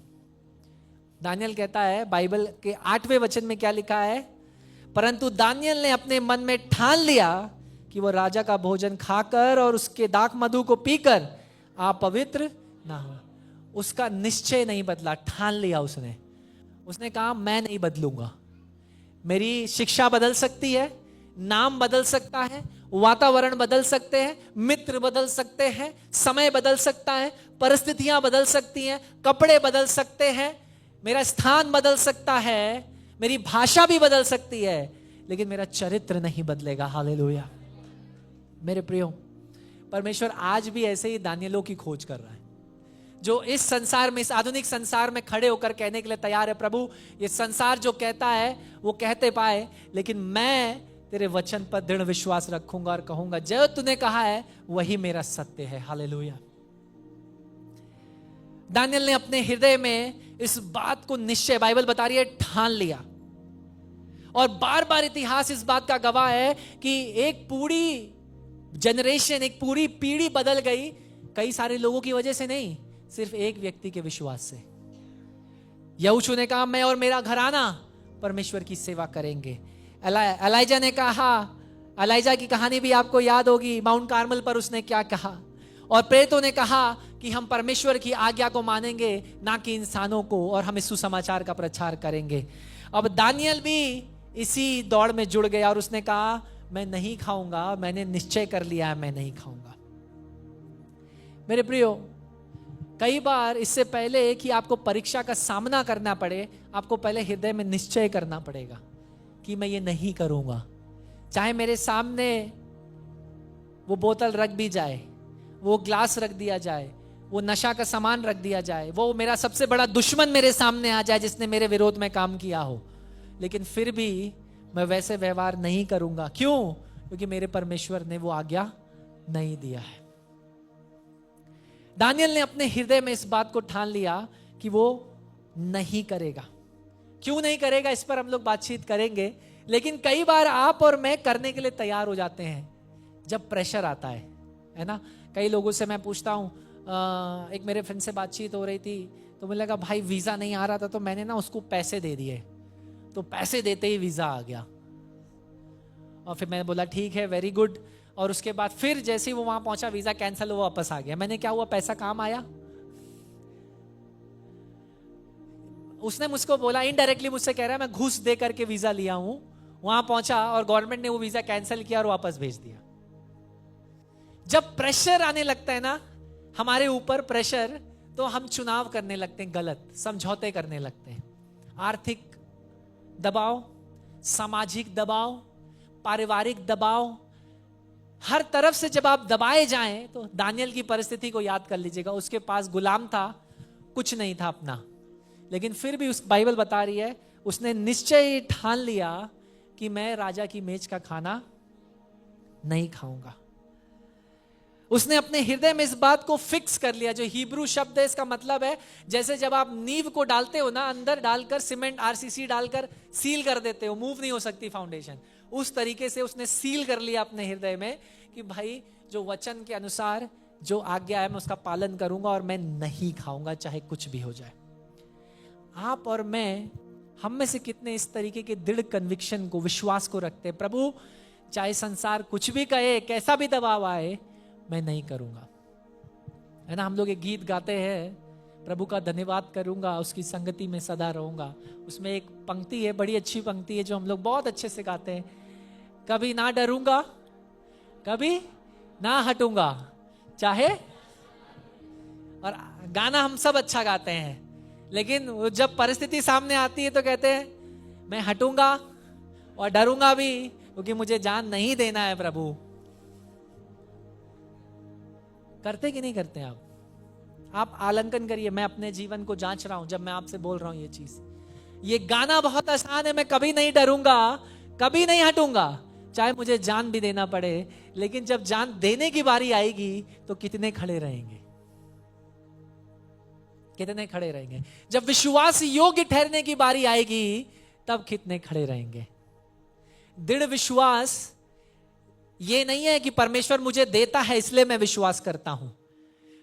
दानियल कहता है बाइबल के 8वें वचन में क्या लिखा है, परंतु दानियल ने अपने मन में ठान लिया कि वो राजा का भोजन खाकर और उसके दाख मधु को पीकर आप पवित्र ना हो। उसका निश्चय नहीं बदला, ठान लिया उसने। उसने कहा मैं नहीं बदलूंगा। मेरी शिक्षा बदल सकती है, नाम बदल सकता है, वातावरण बदल सकते हैं, मित्र बदल सकते हैं, समय बदल सकता है, परिस्थितियां बदल सकती हैं, कपड़े बदल सकते हैं, मेरा स्थान बदल सकता है, मेरी भाषा भी बदल सकती है, लेकिन मेरा चरित्र नहीं बदलेगा। हालेलुया। मेरे प्रियो, परमेश्वर आज भी ऐसे ही दानियलों की खोज कर रहा है जो इस संसार में, इस आधुनिक संसार में खड़े होकर कहने के लिए तैयार है, प्रभु ये संसार जो कहता है वो कहते पाए, लेकिन मैं तेरे वचन पर दृढ़ विश्वास रखूंगा और कहूंगा जो तूने कहा है वही मेरा सत्य है। हालेलुया। दानियल ने अपने हृदय में इस बात को निश्चय, बाइबल बता रही है, ठान लिया। और बार बार इतिहास इस बात का गवाह है कि एक पूरी जनरेशन, एक पूरी पीढ़ी बदल गई, कई सारे लोगों की वजह से नहीं, सिर्फ एक व्यक्ति के विश्वास से। यहोशू ने कहा मैं और मेरा घराना परमेश्वर की सेवा करेंगे। एलाइजा ने कहा, एलाइजा की कहानी भी आपको याद होगी, माउंट कार्मल पर उसने क्या कहा। और प्रेरितों ने कहा कि हम परमेश्वर की आज्ञा को मानेंगे, ना कि इंसानों को, और हम इस सुसमाचार का प्रचार करेंगे। अब दानियल भी इसी दौड़ में जुड़ गया और उसने कहा मैं नहीं खाऊंगा, मैंने निश्चय कर लिया है मैं नहीं खाऊंगा। मेरे प्रियो, कई बार इससे पहले कि आपको परीक्षा का सामना करना पड़े, आपको पहले हृदय में निश्चय करना पड़ेगा कि मैं ये नहीं करूंगा। चाहे मेरे सामने वो बोतल रख दी जाए, वो ग्लास रख दिया जाए, वो नशा का सामान रख दिया जाए, वो मेरा सबसे बड़ा दुश्मन मेरे सामने आ जाए जिसने मेरे विरोध में काम किया हो, लेकिन फिर भी मैं वैसे व्यवहार नहीं करूंगा। क्यों? क्योंकि मेरे परमेश्वर ने वो आज्ञा नहीं दिया है। दानियल ने अपने हृदय में इस बात को ठान लिया कि वो नहीं करेगा। क्यों नहीं करेगा, इस पर हम लोग बातचीत करेंगे। लेकिन कई बार आप और मैं करने के लिए तैयार हो जाते हैं जब प्रेशर आता है ना। कई लोगों से मैं पूछता हूं, एक मेरे फ्रेंड से बातचीत हो रही थी तो मुझे लगा भाई वीजा नहीं आ रहा था, तो मैंने ना उसको पैसे दे दिए, तो पैसे देते ही वीजा आ गया। और फिर मैंने बोला ठीक है, वेरी गुड। और उसके बाद फिर जैसे ही वो वहां पहुंचा, वीजा कैंसिल हुआ, वापस आ गया। मैंने क्या हुआ, पैसा काम आया? उसने मुझको बोला, इनडायरेक्टली मुझसे कह रहा है मैं घूस दे करके वीजा लिया हूं, वहां पहुंचा और गवर्नमेंट ने वो वीजा कैंसिल किया और वापस भेज दिया। जब प्रेशर आने लगता है ना हमारे ऊपर प्रेशर, तो हम चुनाव करने लगते हैं, गलत समझौते करने लगते हैं। आर्थिक दबाव, सामाजिक दबाव, पारिवारिक दबाव, हर तरफ से जब आप दबाए जाएं, तो दानियल की परिस्थिति को याद कर लीजिएगा। उसके पास गुलाम था, कुछ नहीं था अपना, लेकिन फिर भी उस बाइबल बता रही है उसने निश्चय ठान लिया कि मैं राजा की मेज का खाना नहीं खाऊंगा। उसने अपने हृदय में इस बात को फिक्स कर लिया। जो हिब्रू शब्द है, इसका मतलब है जैसे जब आप नींव को डालते हो ना, अंदर डालकर सीमेंट आरसीसी डालकर सील कर देते हो, मूव नहीं हो सकती फाउंडेशन, उस तरीके से उसने सील कर लिया अपने हृदय में कि भाई जो वचन के अनुसार जो आज्ञा है मैं उसका पालन करूंगा और मैं नहीं खाऊंगा चाहे कुछ भी हो जाए। आप और मैं, हम में से कितने इस तरीके के दृढ़ कन्विक्शन को, विश्वास को रखते हैं, प्रभु चाहे संसार कुछ भी कहे, कैसा भी दबाव आए, मैं नहीं करूंगा, है ना। हम लोग एक गीत गाते हैं, प्रभु का धन्यवाद करूंगा, उसकी संगति में सदा रहूंगा। उसमें एक पंक्ति है, बड़ी अच्छी पंक्ति है, जो हम लोग बहुत अच्छे से गाते हैं, कभी ना डरूंगा, कभी ना हटूंगा, चाहे। और गाना हम सब अच्छा गाते हैं, लेकिन जब परिस्थिति सामने आती है तो कहते हैं मैं हटूंगा और डरूंगा भी, क्योंकि मुझे जान नहीं देना है प्रभु। करते कि नहीं करते आप आलंकन करिए। मैं अपने जीवन को जांच रहा हूं जब मैं आपसे बोल रहा हूं ये चीज। ये गाना बहुत आसान है, मैं कभी नहीं डरूंगा, कभी नहीं हटूंगा, चाहे मुझे जान भी देना पड़े। लेकिन जब जान देने की बारी आएगी तो कितने खड़े रहेंगे, कितने खड़े रहेंगे। जब विश्वास योग्य ठहरने की बारी आएगी तब कितने खड़े रहेंगे। दृढ़ विश्वास ये नहीं है कि परमेश्वर मुझे देता है इसलिए मैं विश्वास करता हूं।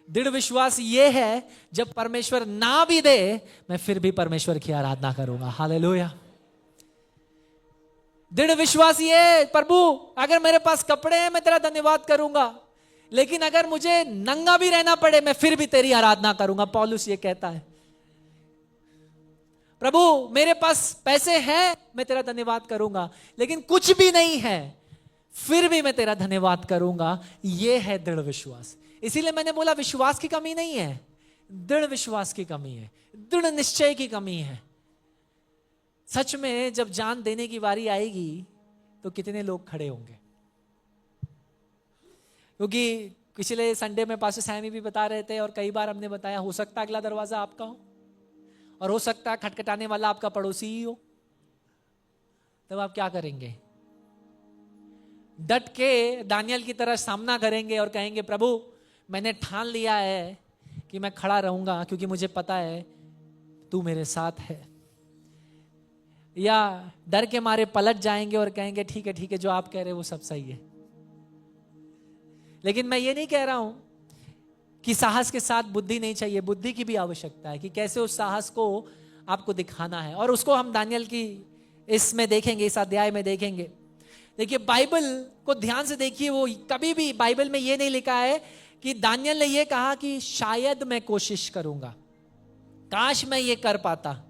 दृढ़ विश्वास ये है जब परमेश्वर ना भी दे, मैं फिर भी परमेश्वर की आराधना करूंगा। हालेलुया। दृढ़ विश्वास ये, प्रभु अगर मेरे पास कपड़े हैं मैं तेरा धन्यवाद करूंगा, लेकिन अगर मुझे नंगा भी रहना पड़े मैं फिर भी तेरी आराधना करूंगा। पौलुस ये कहता है, प्रभु मेरे पास पैसे हैं मैं तेरा धन्यवाद करूंगा, लेकिन कुछ भी नहीं है फिर भी मैं तेरा धन्यवाद करूंगा। यह है दृढ़ विश्वास। इसीलिए मैंने बोला विश्वास की कमी नहीं है, दृढ़ विश्वास की कमी है, दृढ़ निश्चय की कमी है। सच में जब जान देने की बारी आएगी तो कितने लोग खड़े होंगे। क्योंकि पिछले संडे में पास्टर सैमी भी बता रहे थे और कई बार हमने बताया, हो सकता है अगला दरवाजा आपका हो और हो सकता है खटखटाने वाला आपका पड़ोसी ही हो। तब आप क्या करेंगे? डट के दानियल की तरह सामना करेंगे और कहेंगे, प्रभु मैंने ठान लिया है कि मैं खड़ा रहूंगा क्योंकि मुझे पता है तू मेरे साथ है। या डर के मारे पलट जाएंगे और कहेंगे ठीक है जो आप कह रहे हो वो सब सही है। लेकिन मैं ये नहीं कह रहा हूं कि साहस के साथ बुद्धि नहीं चाहिए, बुद्धि की भी आवश्यकता है कि कैसे उस साहस को आपको दिखाना है। और उसको हम दानियल की इसमें देखेंगे, इस अध्याय में देखेंगे। देखिए बाइबल को ध्यान से देखिए, वो कभी भी बाइबल में ये नहीं लिखा है कि दानियल ने यह कहा कि शायद मैं कोशिश करूंगा, काश मैं ये कर पाता,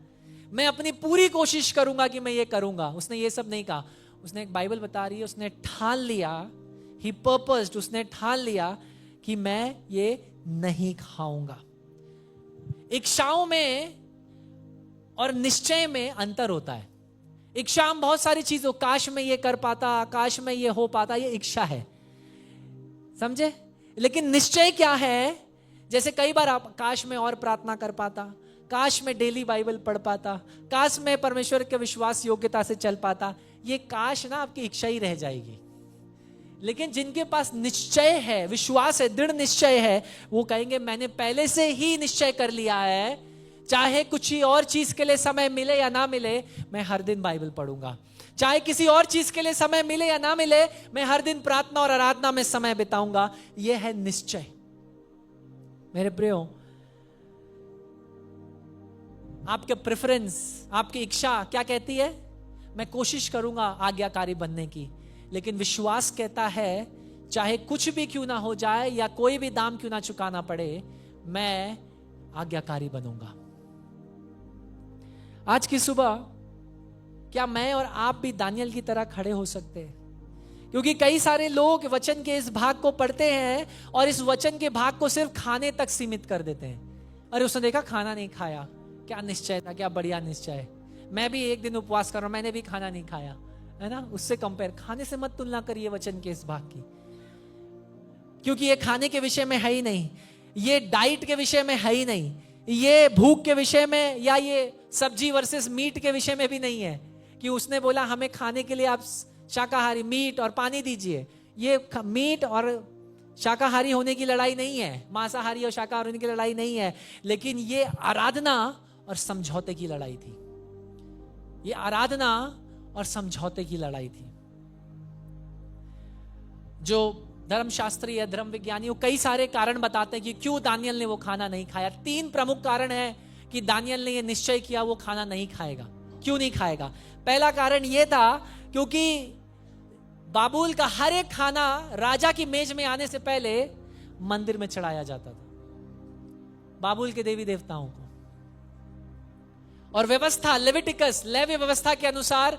मैं अपनी पूरी कोशिश करूंगा कि मैं ये करूंगा। उसने ये सब नहीं कहा। उसने, एक बाइबल बता रही है, उसने ठान लिया, ही पर्पस्ड, उसने ठान लिया कि मैं ये नहीं खाऊंगा। इच्छाओं में और निश्चय में अंतर होता है। इच्छा में बहुत सारी चीजों, काश मैं ये कर पाता, काश मैं ये हो पाता, ये इच्छा है, समझे। लेकिन निश्चय क्या है? जैसे कई बार आप, काश मैं और प्रार्थना कर पाता, काश मैं डेली बाइबल पढ़ पाता, काश मैं परमेश्वर के विश्वास योग्यता से चल पाता। ये काश ना आपकी इच्छा ही रह जाएगी। लेकिन जिनके पास निश्चय है, विश्वास है, दृढ़ निश्चय है, वो कहेंगे मैंने पहले से ही निश्चय कर लिया है, चाहे कुछ ही और चीज के लिए समय मिले या ना मिले, मैं हर दिन बाइबल पढ़ूंगा। चाहे किसी और चीज के लिए समय मिले या ना मिले, मैं हर दिन प्रार्थना और आराधना में समय बिताऊंगा। यह है निश्चय। मेरे प्रियो, आपके प्रेफरेंस, आपकी इच्छा क्या कहती है? मैं कोशिश करूंगा आज्ञाकारी बनने की। लेकिन विश्वास कहता है चाहे कुछ भी क्यों ना हो जाए या कोई भी दाम क्यों ना चुकाना पड़े, मैं आज्ञाकारी बनूंगा। आज की सुबह क्या मैं और आप भी दानियल की तरह खड़े हो सकते हैं? क्योंकि कई सारे लोग वचन के इस भाग को पढ़ते हैं और इस वचन के भाग को सिर्फ खाने तक सीमित कर देते हैं। अरे उसने देखा खाना नहीं खाया, क्या निश्चय था, क्या बढ़िया निश्चय। मैं भी एक दिन उपवास कर रहा हूं, मैंने भी खाना नहीं खाया, है ना। उससे कंपेयर, खाने से मत तुलना करिए वचन के इस भाग की, क्योंकि ये खाने के विषय में है ही नहीं, ये डाइट के विषय में है ही नहीं, ये भूख के विषय में या ये सब्जी वर्सेस मीट के विषय में भी नहीं है कि उसने बोला हमें खाने के लिए आप शाकाहारी मीट और पानी दीजिए। ये मीट और शाकाहारी होने की लड़ाई नहीं है, मांसाहारी और शाकाहारी होने की लड़ाई नहीं है, लेकिन ये आराधना और समझौते की लड़ाई थी। ये आराधना और समझौते की लड़ाई थी। जो धर्मशास्त्री या धर्म विज्ञानी कई सारे कारण बताते हैं कि क्यों दानियल ने वो खाना नहीं खाया। 3 प्रमुख कारण है कि दानियल ने ये निश्चय किया वो खाना नहीं खाएगा। क्यों नहीं खाएगा? पहला कारण ये था क्योंकि बाबुल का हर एक खाना राजा की मेज में आने से पहले मंदिर में चढ़ाया जाता था, बाबुल के देवी देवताओं को। और व्यवस्था, लेविटिकस, लेवी व्यवस्था के अनुसार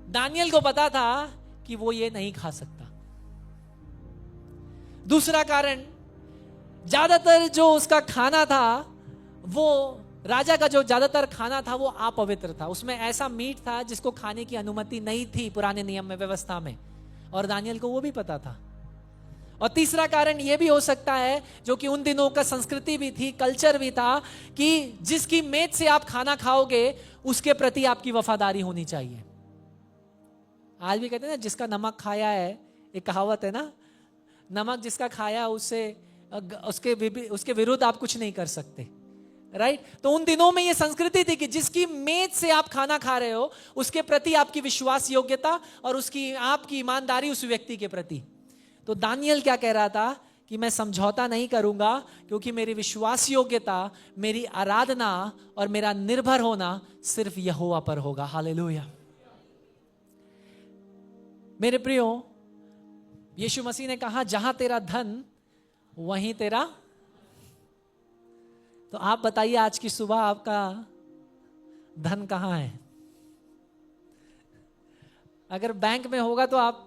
दानियल को पता था कि वो ये नहीं खा सकता। दूसरा कारण, ज्यादातर जो उसका खाना था, वो राजा का जो ज्यादातर खाना था वो अपवित्र था। उसमें ऐसा मीट था जिसको खाने की अनुमति नहीं थी पुराने नियम में, व्यवस्था में, और दानियल को वो भी पता था। और तीसरा कारण यह भी हो सकता है, जो कि उन दिनों का संस्कृति भी थी, कल्चर भी था, कि जिसकी मेज से आप खाना खाओगे उसके प्रति आपकी वफादारी होनी चाहिए। आज भी कहते हैं ना, जिसका नमक खाया है, एक कहावत है ना, नमक जिसका खाया उसके विरुद्ध आप कुछ नहीं कर सकते, राइट। तो उन दिनों में यह संस्कृति थी कि जिसकी मेज से आप खाना खा रहे हो उसके प्रति आपकी विश्वास योग्यता और उसकी आपकी ईमानदारी उस व्यक्ति के प्रति। तो दानियल क्या कह रहा था कि मैं समझौता नहीं करूंगा, क्योंकि मेरी विश्वास योग्यता, मेरी आराधना और मेरा निर्भर होना सिर्फ यहोवा पर होगा। हालेलुया। मेरे प्रियो, यीशु मसीह ने कहा जहां तेरा धन वहीं तेरा। तो आप बताइए आज की सुबह आपका धन कहां है? अगर बैंक में होगा तो आप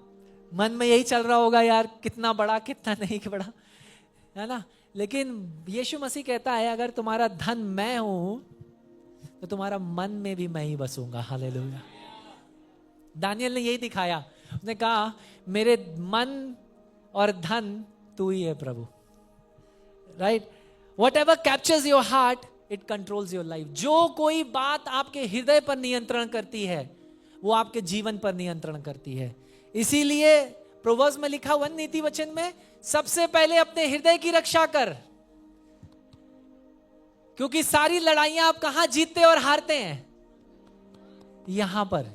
मन में यही चल रहा होगा, यार कितना बड़ा कितना नहीं बड़ा, है ना। लेकिन यीशु मसीह कहता है अगर तुम्हारा धन मैं हूं तो तुम्हारा मन में भी मैं ही बसूंगा। हालेलुया। दानियल ने यही दिखाया, उसने कहा मेरे मन और धन तू ही है प्रभु, right. Whatever captures your heart, it controls your life. जो कोई बात आपके हृदय पर नियंत्रण करती है वो आपके जीवन पर नियंत्रण करती है। इसीलिए प्रोवर्ब्स में लिखा हुआ नीति वचन में, सबसे पहले अपने हृदय की रक्षा कर, क्योंकि सारी लड़ाइयां आप कहां जीतते और हारते हैं? यहां पर।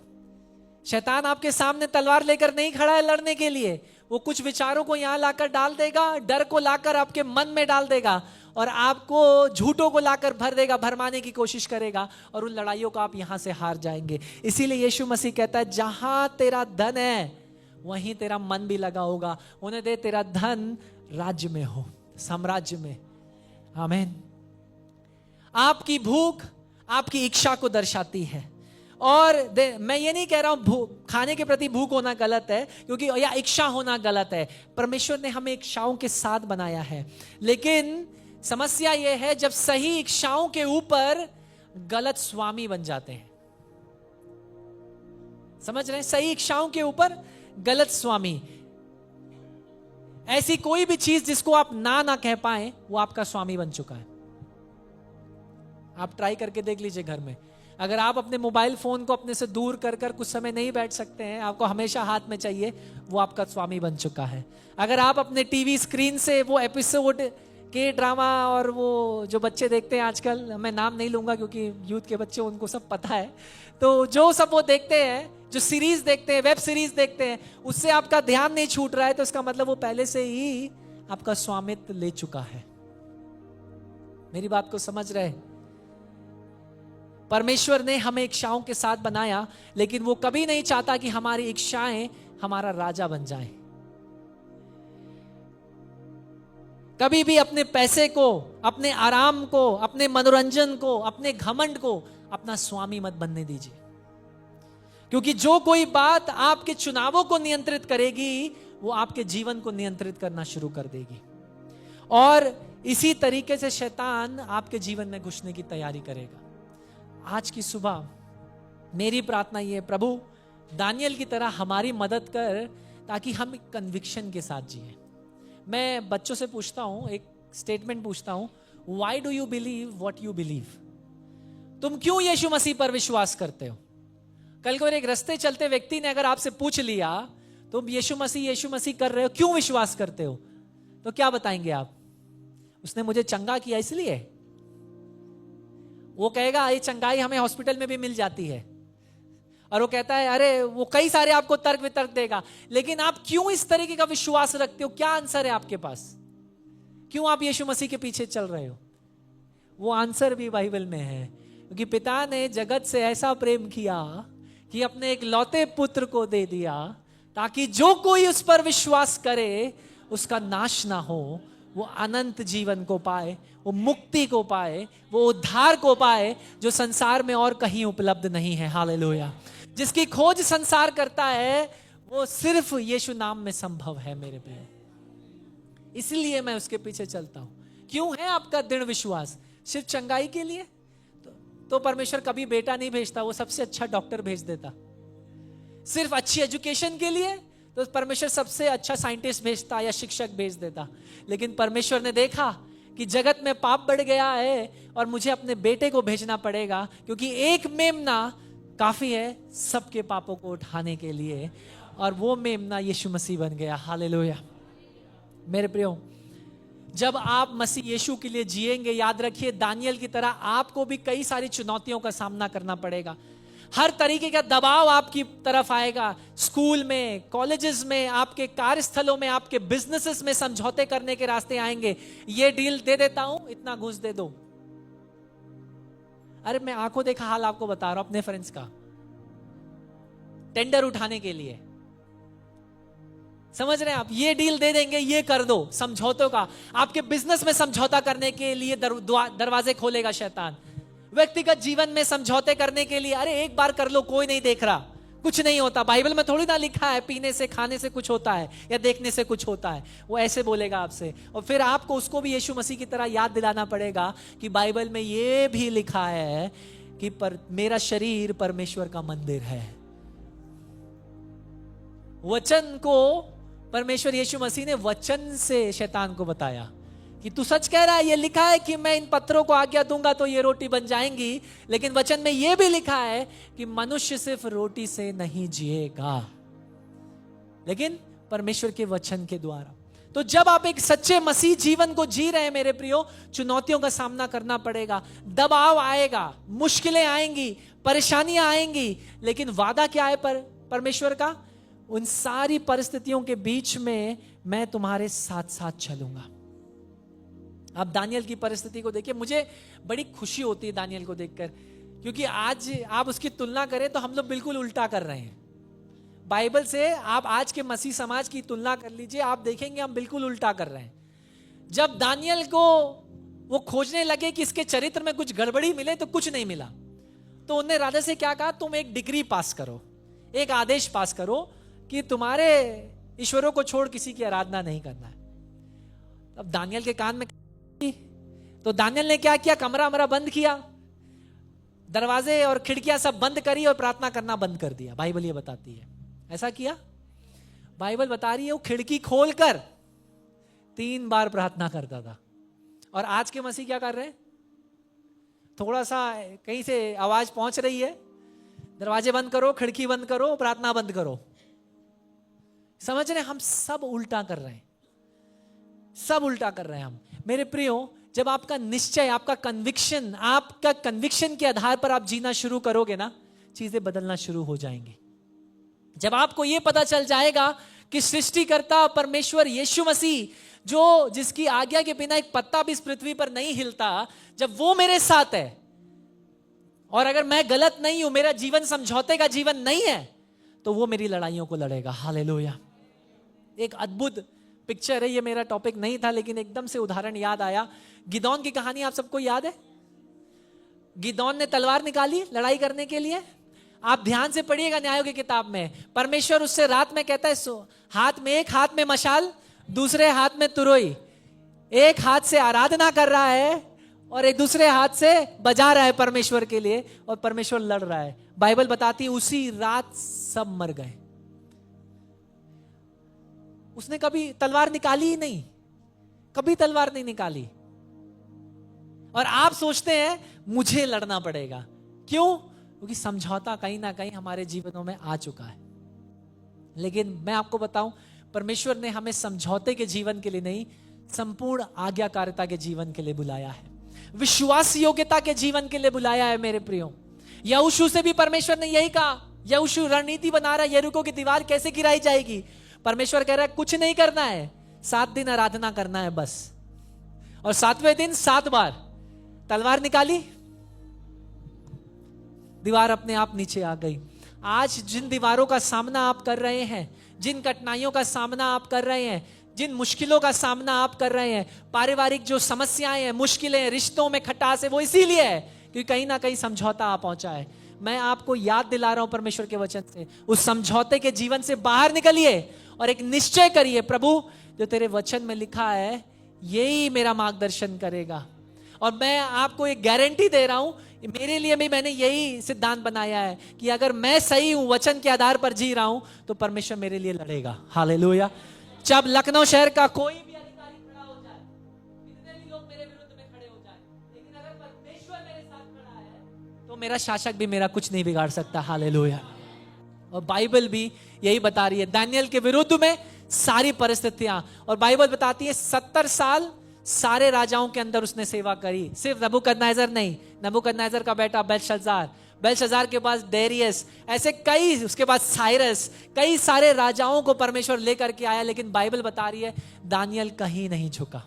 शैतान आपके सामने तलवार लेकर नहीं खड़ा है लड़ने के लिए, वो कुछ विचारों को यहां लाकर डाल देगा, डर को लाकर आपके मन में डाल देगा और आपको झूठों को लाकर भर देगा, भरमाने की कोशिश करेगा, और उन लड़ाइयों को आप यहां से हार जाएंगे। इसीलिए यीशु मसीह कहता है जहां तेरा धन है वहीं तेरा मन भी लगा होगा। उन्हें दे तेरा धन राज्य में हो, साम्राज्य में। आमीन। आपकी भूख आपकी इच्छा को दर्शाती है। और मैं ये नहीं कह रहा हूं खाने के प्रति भूख होना गलत है, क्योंकि या इच्छा होना गलत है। परमेश्वर ने हमें इच्छाओं के साथ बनाया है, लेकिन समस्या यह है जब सही इच्छाओं के ऊपर गलत स्वामी बन जाते हैं। समझ रहे हैं? सही इच्छाओं के ऊपर गलत स्वामी। ऐसी कोई भी चीज जिसको आप ना कह पाए, वो आपका स्वामी बन चुका है। आप ट्राई करके देख लीजिए घर में। अगर आप अपने मोबाइल फोन को अपने से दूर कर कुछ समय नहीं बैठ सकते हैं, आपको हमेशा हाथ में चाहिए, वो आपका स्वामी बन चुका है। अगर आप अपने टीवी स्क्रीन से वो एपिसोड के ड्रामा और वो जो बच्चे देखते हैं आजकल, मैं नाम नहीं लूंगा क्योंकि यूथ के बच्चे, उनको सब पता है, तो जो सब वो देखते हैं, जो सीरीज देखते हैं, वेब सीरीज देखते हैं, उससे आपका ध्यान नहीं छूट रहा है, तो इसका मतलब वो पहले से ही आपका स्वामित्व ले चुका है। मेरी बात को समझ रहे? परमेश्वर ने हमें इच्छाओं के साथ बनाया, लेकिन वो कभी नहीं चाहता कि हमारी इच्छाएं हमारा राजा बन जाएं। कभी भी अपने पैसे को, अपने आराम को, अपने मनोरंजन को, अपने घमंड को अपना स्वामी मत बनने दीजिए, क्योंकि जो कोई बात आपके चुनावों को नियंत्रित करेगी, वो आपके जीवन को नियंत्रित करना शुरू कर देगी। और इसी तरीके से शैतान आपके जीवन में घुसने की तैयारी करेगा। आज की सुबह मेरी प्रार्थना ये है, प्रभु दानियल की तरह हमारी मदद कर, ताकि हम कन्विक्शन के साथ जिए। मैं बच्चों से पूछता हूं, एक स्टेटमेंट पूछता हूं, why do you believe what you believe? तुम क्यों यीशु मसीह पर विश्वास करते हो? कल को एक रास्ते चलते व्यक्ति ने अगर आपसे पूछ लिया, तुम यीशु मसीह कर रहे हो, क्यों विश्वास करते हो? तो क्या बताएंगे आप? उसने मुझे चंगा किया इसलिए? वो कहेगा ये चंगाई हमें हॉस्पिटल में भी मिल जाती है। और वो कहता है, अरे वो कई सारे आपको तर्क वितर्क देगा, लेकिन आप क्यों इस तरीके का विश्वास रखते हो? क्या आंसर है आपके पास? क्यों आप यीशु मसीह के पीछे चल रहे हो? वो आंसर भी बाइबल में है, क्योंकि पिता ने जगत से ऐसा प्रेम किया कि अपने एक लौते पुत्र को दे दिया, ताकि जो कोई उस पर विश्वास करे उसका नाश ना हो, वो अनंत जीवन को पाए, वो मुक्ति को पाए, वो उद्धार को पाए, जो संसार में और कहीं उपलब्ध नहीं है। हालेलुया। जिसकी खोज संसार करता है, वो सिर्फ यीशु नाम में संभव है मेरे प्रिय। इसलिए मैं उसके पीछे चलता हूं। क्यों है आपका दृढ़ विश्वास? सिर्फ चंगाई के लिए? तो परमेश्वर कभी बेटा नहीं भेजता, वो सबसे अच्छा डॉक्टर भेज देता। सिर्फ अच्छी एजुकेशन के लिए? तो परमेश्वर सबसे अच्छा साइंटिस्ट भेजता या शिक्षक भेज देता। लेकिन परमेश्वर ने देखा कि जगत में पाप बढ़ गया है और मुझे अपने बेटे को भेजना पड़ेगा, क्योंकि एक मेमना काफी है सबके पापों को उठाने के लिए, और वो मेमना यीशु मसीह बन गया। हालेलुया। मेरे प्रियो, जब आप मसीह यीशु के लिए जिएंगे, याद रखिए दानियल की तरह आपको भी कई सारी चुनौतियों का सामना करना पड़ेगा। हर तरीके का दबाव आपकी तरफ आएगा। स्कूल में, कॉलेजेस में, आपके कार्यस्थलों में, आपके बिजनेसेस में समझौते करने के रास्ते आएंगे। ये डील दे देता हूं, इतना घूस दे दो। अरे मैं आंखों देखा हाल आपको बता रहा हूं अपने फ्रेंड्स का, टेंडर उठाने के लिए। समझ रहे हैं आप? ये डील दे देंगे, ये कर दो, समझौतों का। आपके बिजनेस में समझौता करने के लिए दरवाजे खोलेगा शैतान। व्यक्तिगत जीवन में समझौते करने के लिए, अरे एक बार कर लो, कोई नहीं देख रहा, कुछ नहीं होता। बाइबल में थोड़ी ना लिखा है पीने से, खाने से कुछ होता है या देखने से कुछ होता है। वो ऐसे बोलेगा आपसे, और फिर आपको उसको भी यीशु मसीह की तरह याद दिलाना पड़ेगा कि बाइबल में ये भी लिखा है कि मेरा शरीर परमेश्वर का मंदिर है। वचन को परमेश्वर यीशु मसीह ने वचन से शैतान को बताया कि तू सच कह रहा है, ये लिखा है कि मैं इन पत्थरों को आज्ञा दूंगा तो ये रोटी बन जाएंगी, लेकिन वचन में ये भी लिखा है कि मनुष्य सिर्फ रोटी से नहीं जिएगा, लेकिन परमेश्वर के वचन के द्वारा। तो जब आप एक सच्चे मसीह जीवन को जी रहे हैं मेरे प्रियो, चुनौतियों का सामना करना पड़ेगा, दबाव आएगा, मुश्किलें आएंगी, परेशानियां आएंगी, लेकिन वादा क्या है परमेश्वर का? उन सारी परिस्थितियों के बीच में मैं तुम्हारे साथ साथ चलूंगा। आप दानियल की परिस्थिति को देखिए, मुझे बड़ी खुशी होती है दानियल को देखकर, क्योंकि आज आप उसकी तुलना करें तो हम लोग बिल्कुल उल्टा कर रहे हैं। बाइबल से आप आज के मसीह समाज की तुलना कर लीजिए, आप देखेंगे हम बिल्कुल उल्टा कर रहे हैं। जब दानियल को वो खोजने लगे कि इसके चरित्र में कुछ गड़बड़ी मिले, तो कुछ नहीं मिला। तो उन्होंने राजा से क्या कहा, तुम एक डिग्री पास करो, एक आदेश पास करो कि तुम्हारे ईश्वरों को छोड़ किसी की आराधना नहीं करना है। अब दानियल के कान में, तो दानियल ने क्या किया, कमरा अमरा बंद किया, दरवाजे और खिड़कियां सब बंद करी और प्रार्थना करना बंद कर दिया। बाइबल ये बताती है ऐसा किया। बाइबल बता रही है वो खिड़की खोलकर 3 बार प्रार्थना करता था। और आज के मसीह क्या कर रहे हैं, थोड़ा सा कहीं से आवाज पहुंच रही है, दरवाजे बंद करो, खिड़की बंद करो, प्रार्थना बंद करो। समझ रहे, हम सब उल्टा कर रहे हैं, सब उल्टा कर रहे हैं हम। मेरे प्रियो, जब आपका निश्चय, आपका कन्विक्शन के आधार पर आप जीना शुरू करोगे ना, चीजें बदलना शुरू हो जाएंगी। जब आपको यह पता चल जाएगा कि सृष्टिकर्ता परमेश्वर यीशु मसीह, जो जिसकी आज्ञा के बिना एक पत्ता भी इस पृथ्वी पर नहीं हिलता, जब वो मेरे साथ है, और अगर मैं गलत नहीं हूं, मेरा जीवन समझौते का जीवन नहीं है, तो वो मेरी लड़ाइयों को लड़ेगा। हालेलुया। एक अद्भुत पिक्चर है, ये मेरा टॉपिक नहीं था लेकिन एकदम से उदाहरण याद आया। गिदौन की कहानी आप सबको याद है। गिदौन ने तलवार निकाली लड़ाई करने के लिए। आप ध्यान से पढ़िएगा न्यायों की किताब में, परमेश्वर उससे रात में कहता है, हाथ में, एक हाथ में मशाल, दूसरे हाथ में तुरई, एक हाथ से आराधना कर रहा है और एक दूसरे हाथ से बजा रहा है परमेश्वर के लिए, और परमेश्वर लड़ रहा है। बाइबल बताती है उसी रात सब मर गए। उसने कभी तलवार निकाली ही नहीं, कभी तलवार नहीं निकाली। और आप सोचते हैं मुझे लड़ना पड़ेगा, क्यों? क्योंकि समझौता कहीं ना कहीं हमारे जीवनों में आ चुका है। लेकिन मैं आपको बताऊं, परमेश्वर ने हमें समझौते के जीवन के लिए नहीं, संपूर्ण आज्ञाकारिता के जीवन के लिए बुलाया है, विश्वास योग्यता के जीवन के लिए बुलाया है। मेरे प्रियो, यहोशू से भी परमेश्वर ने यही कहा। यहोशू रणनीति बना रहा है, यरीहो की दीवार कैसे गिराई जाएगी। परमेश्वर कह रहा है कुछ नहीं करना है, 7 दिन आराधना करना है बस। और 7वें दिन 7 बार तलवार निकाली, दीवार अपने आप नीचे आ गई। आज जिन दीवारों का सामना आप कर रहे हैं, जिन कठिनाइयों का सामना आप कर रहे हैं, जिन मुश्किलों का सामना आप कर रहे हैं, पारिवारिक जो समस्याएं हैं, मुश्किलें, रिश्तों में खटास है, वो इसीलिए है क्योंकि कहीं ना कहीं समझौता आ पहुंचा है। मैं आपको याद दिला रहा हूं परमेश्वर के वचन से, उस समझौते के जीवन से बाहर निकलिए और एक निश्चय करिए, प्रभु जो तेरे वचन में लिखा है यही मेरा मार्गदर्शन करेगा। और मैं आपको एक गारंटी दे रहा हूं, मेरे लिए भी मैंने यही सिद्धांत बनाया है कि अगर मैं सही हूं, वचन के आधार पर जी रहा हूं, तो परमेश्वर मेरे लिए लड़ेगा। हालेलुया। जब लखनऊ शहर का कोई भी अधिकारी खड़ा हो जाए, कितने भी लोग मेरे विरुद्ध में खड़े हो जाए, लेकिन अगर परमेश्वर मेरे साथ खड़ा है, तो मेरा शासक भी मेरा कुछ नहीं बिगाड़ सकता। हालेलुया। और बाइबल भी यही बता रही है, दानियल के विरुद्ध में सारी परिस्थितियां, और बाइबल बताती है 70 साल सारे राजाओं के अंदर उसने सेवा करी। सिर्फ नबूकदनेस्सर नहीं, नबूकदनेस्सर का बेटा बेलशस्सर, बेलशस्सर के पास डेरियस, ऐसे कई, उसके बाद साइरस, कई सारे राजाओं को परमेश्वर लेकर के आया। लेकिन बाइबल बता रही है दानियल कहीं नहीं झुका,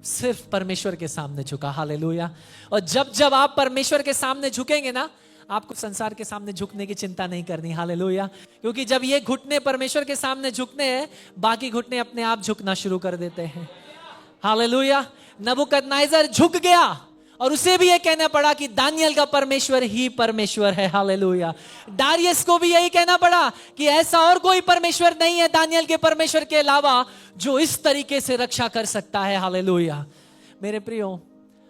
सिर्फ परमेश्वर के सामने झुका। हालेलुया। और जब जब आप परमेश्वर के सामने झुकेंगे ना, आपको संसार के सामने झुकने की चिंता नहीं करनी। हालेलुया। क्योंकि जब ये घुटने परमेश्वर के सामने झुकने हैं, बाकी घुटने अपने आप झुकना शुरू कर देते हैं। हालेलुया। नबूकदनेस्सर झुक गया और उसे भी ये कहना पड़ा कि दानियल का परमेश्वर ही परमेश्वर है। हालेलुया। दारियस को भी यही कहना पड़ा कि ऐसा और कोई परमेश्वर नहीं है दानियल के परमेश्वर के अलावा जो इस तरीके से रक्षा कर सकता है। हालेलुया। मेरे प्रियो,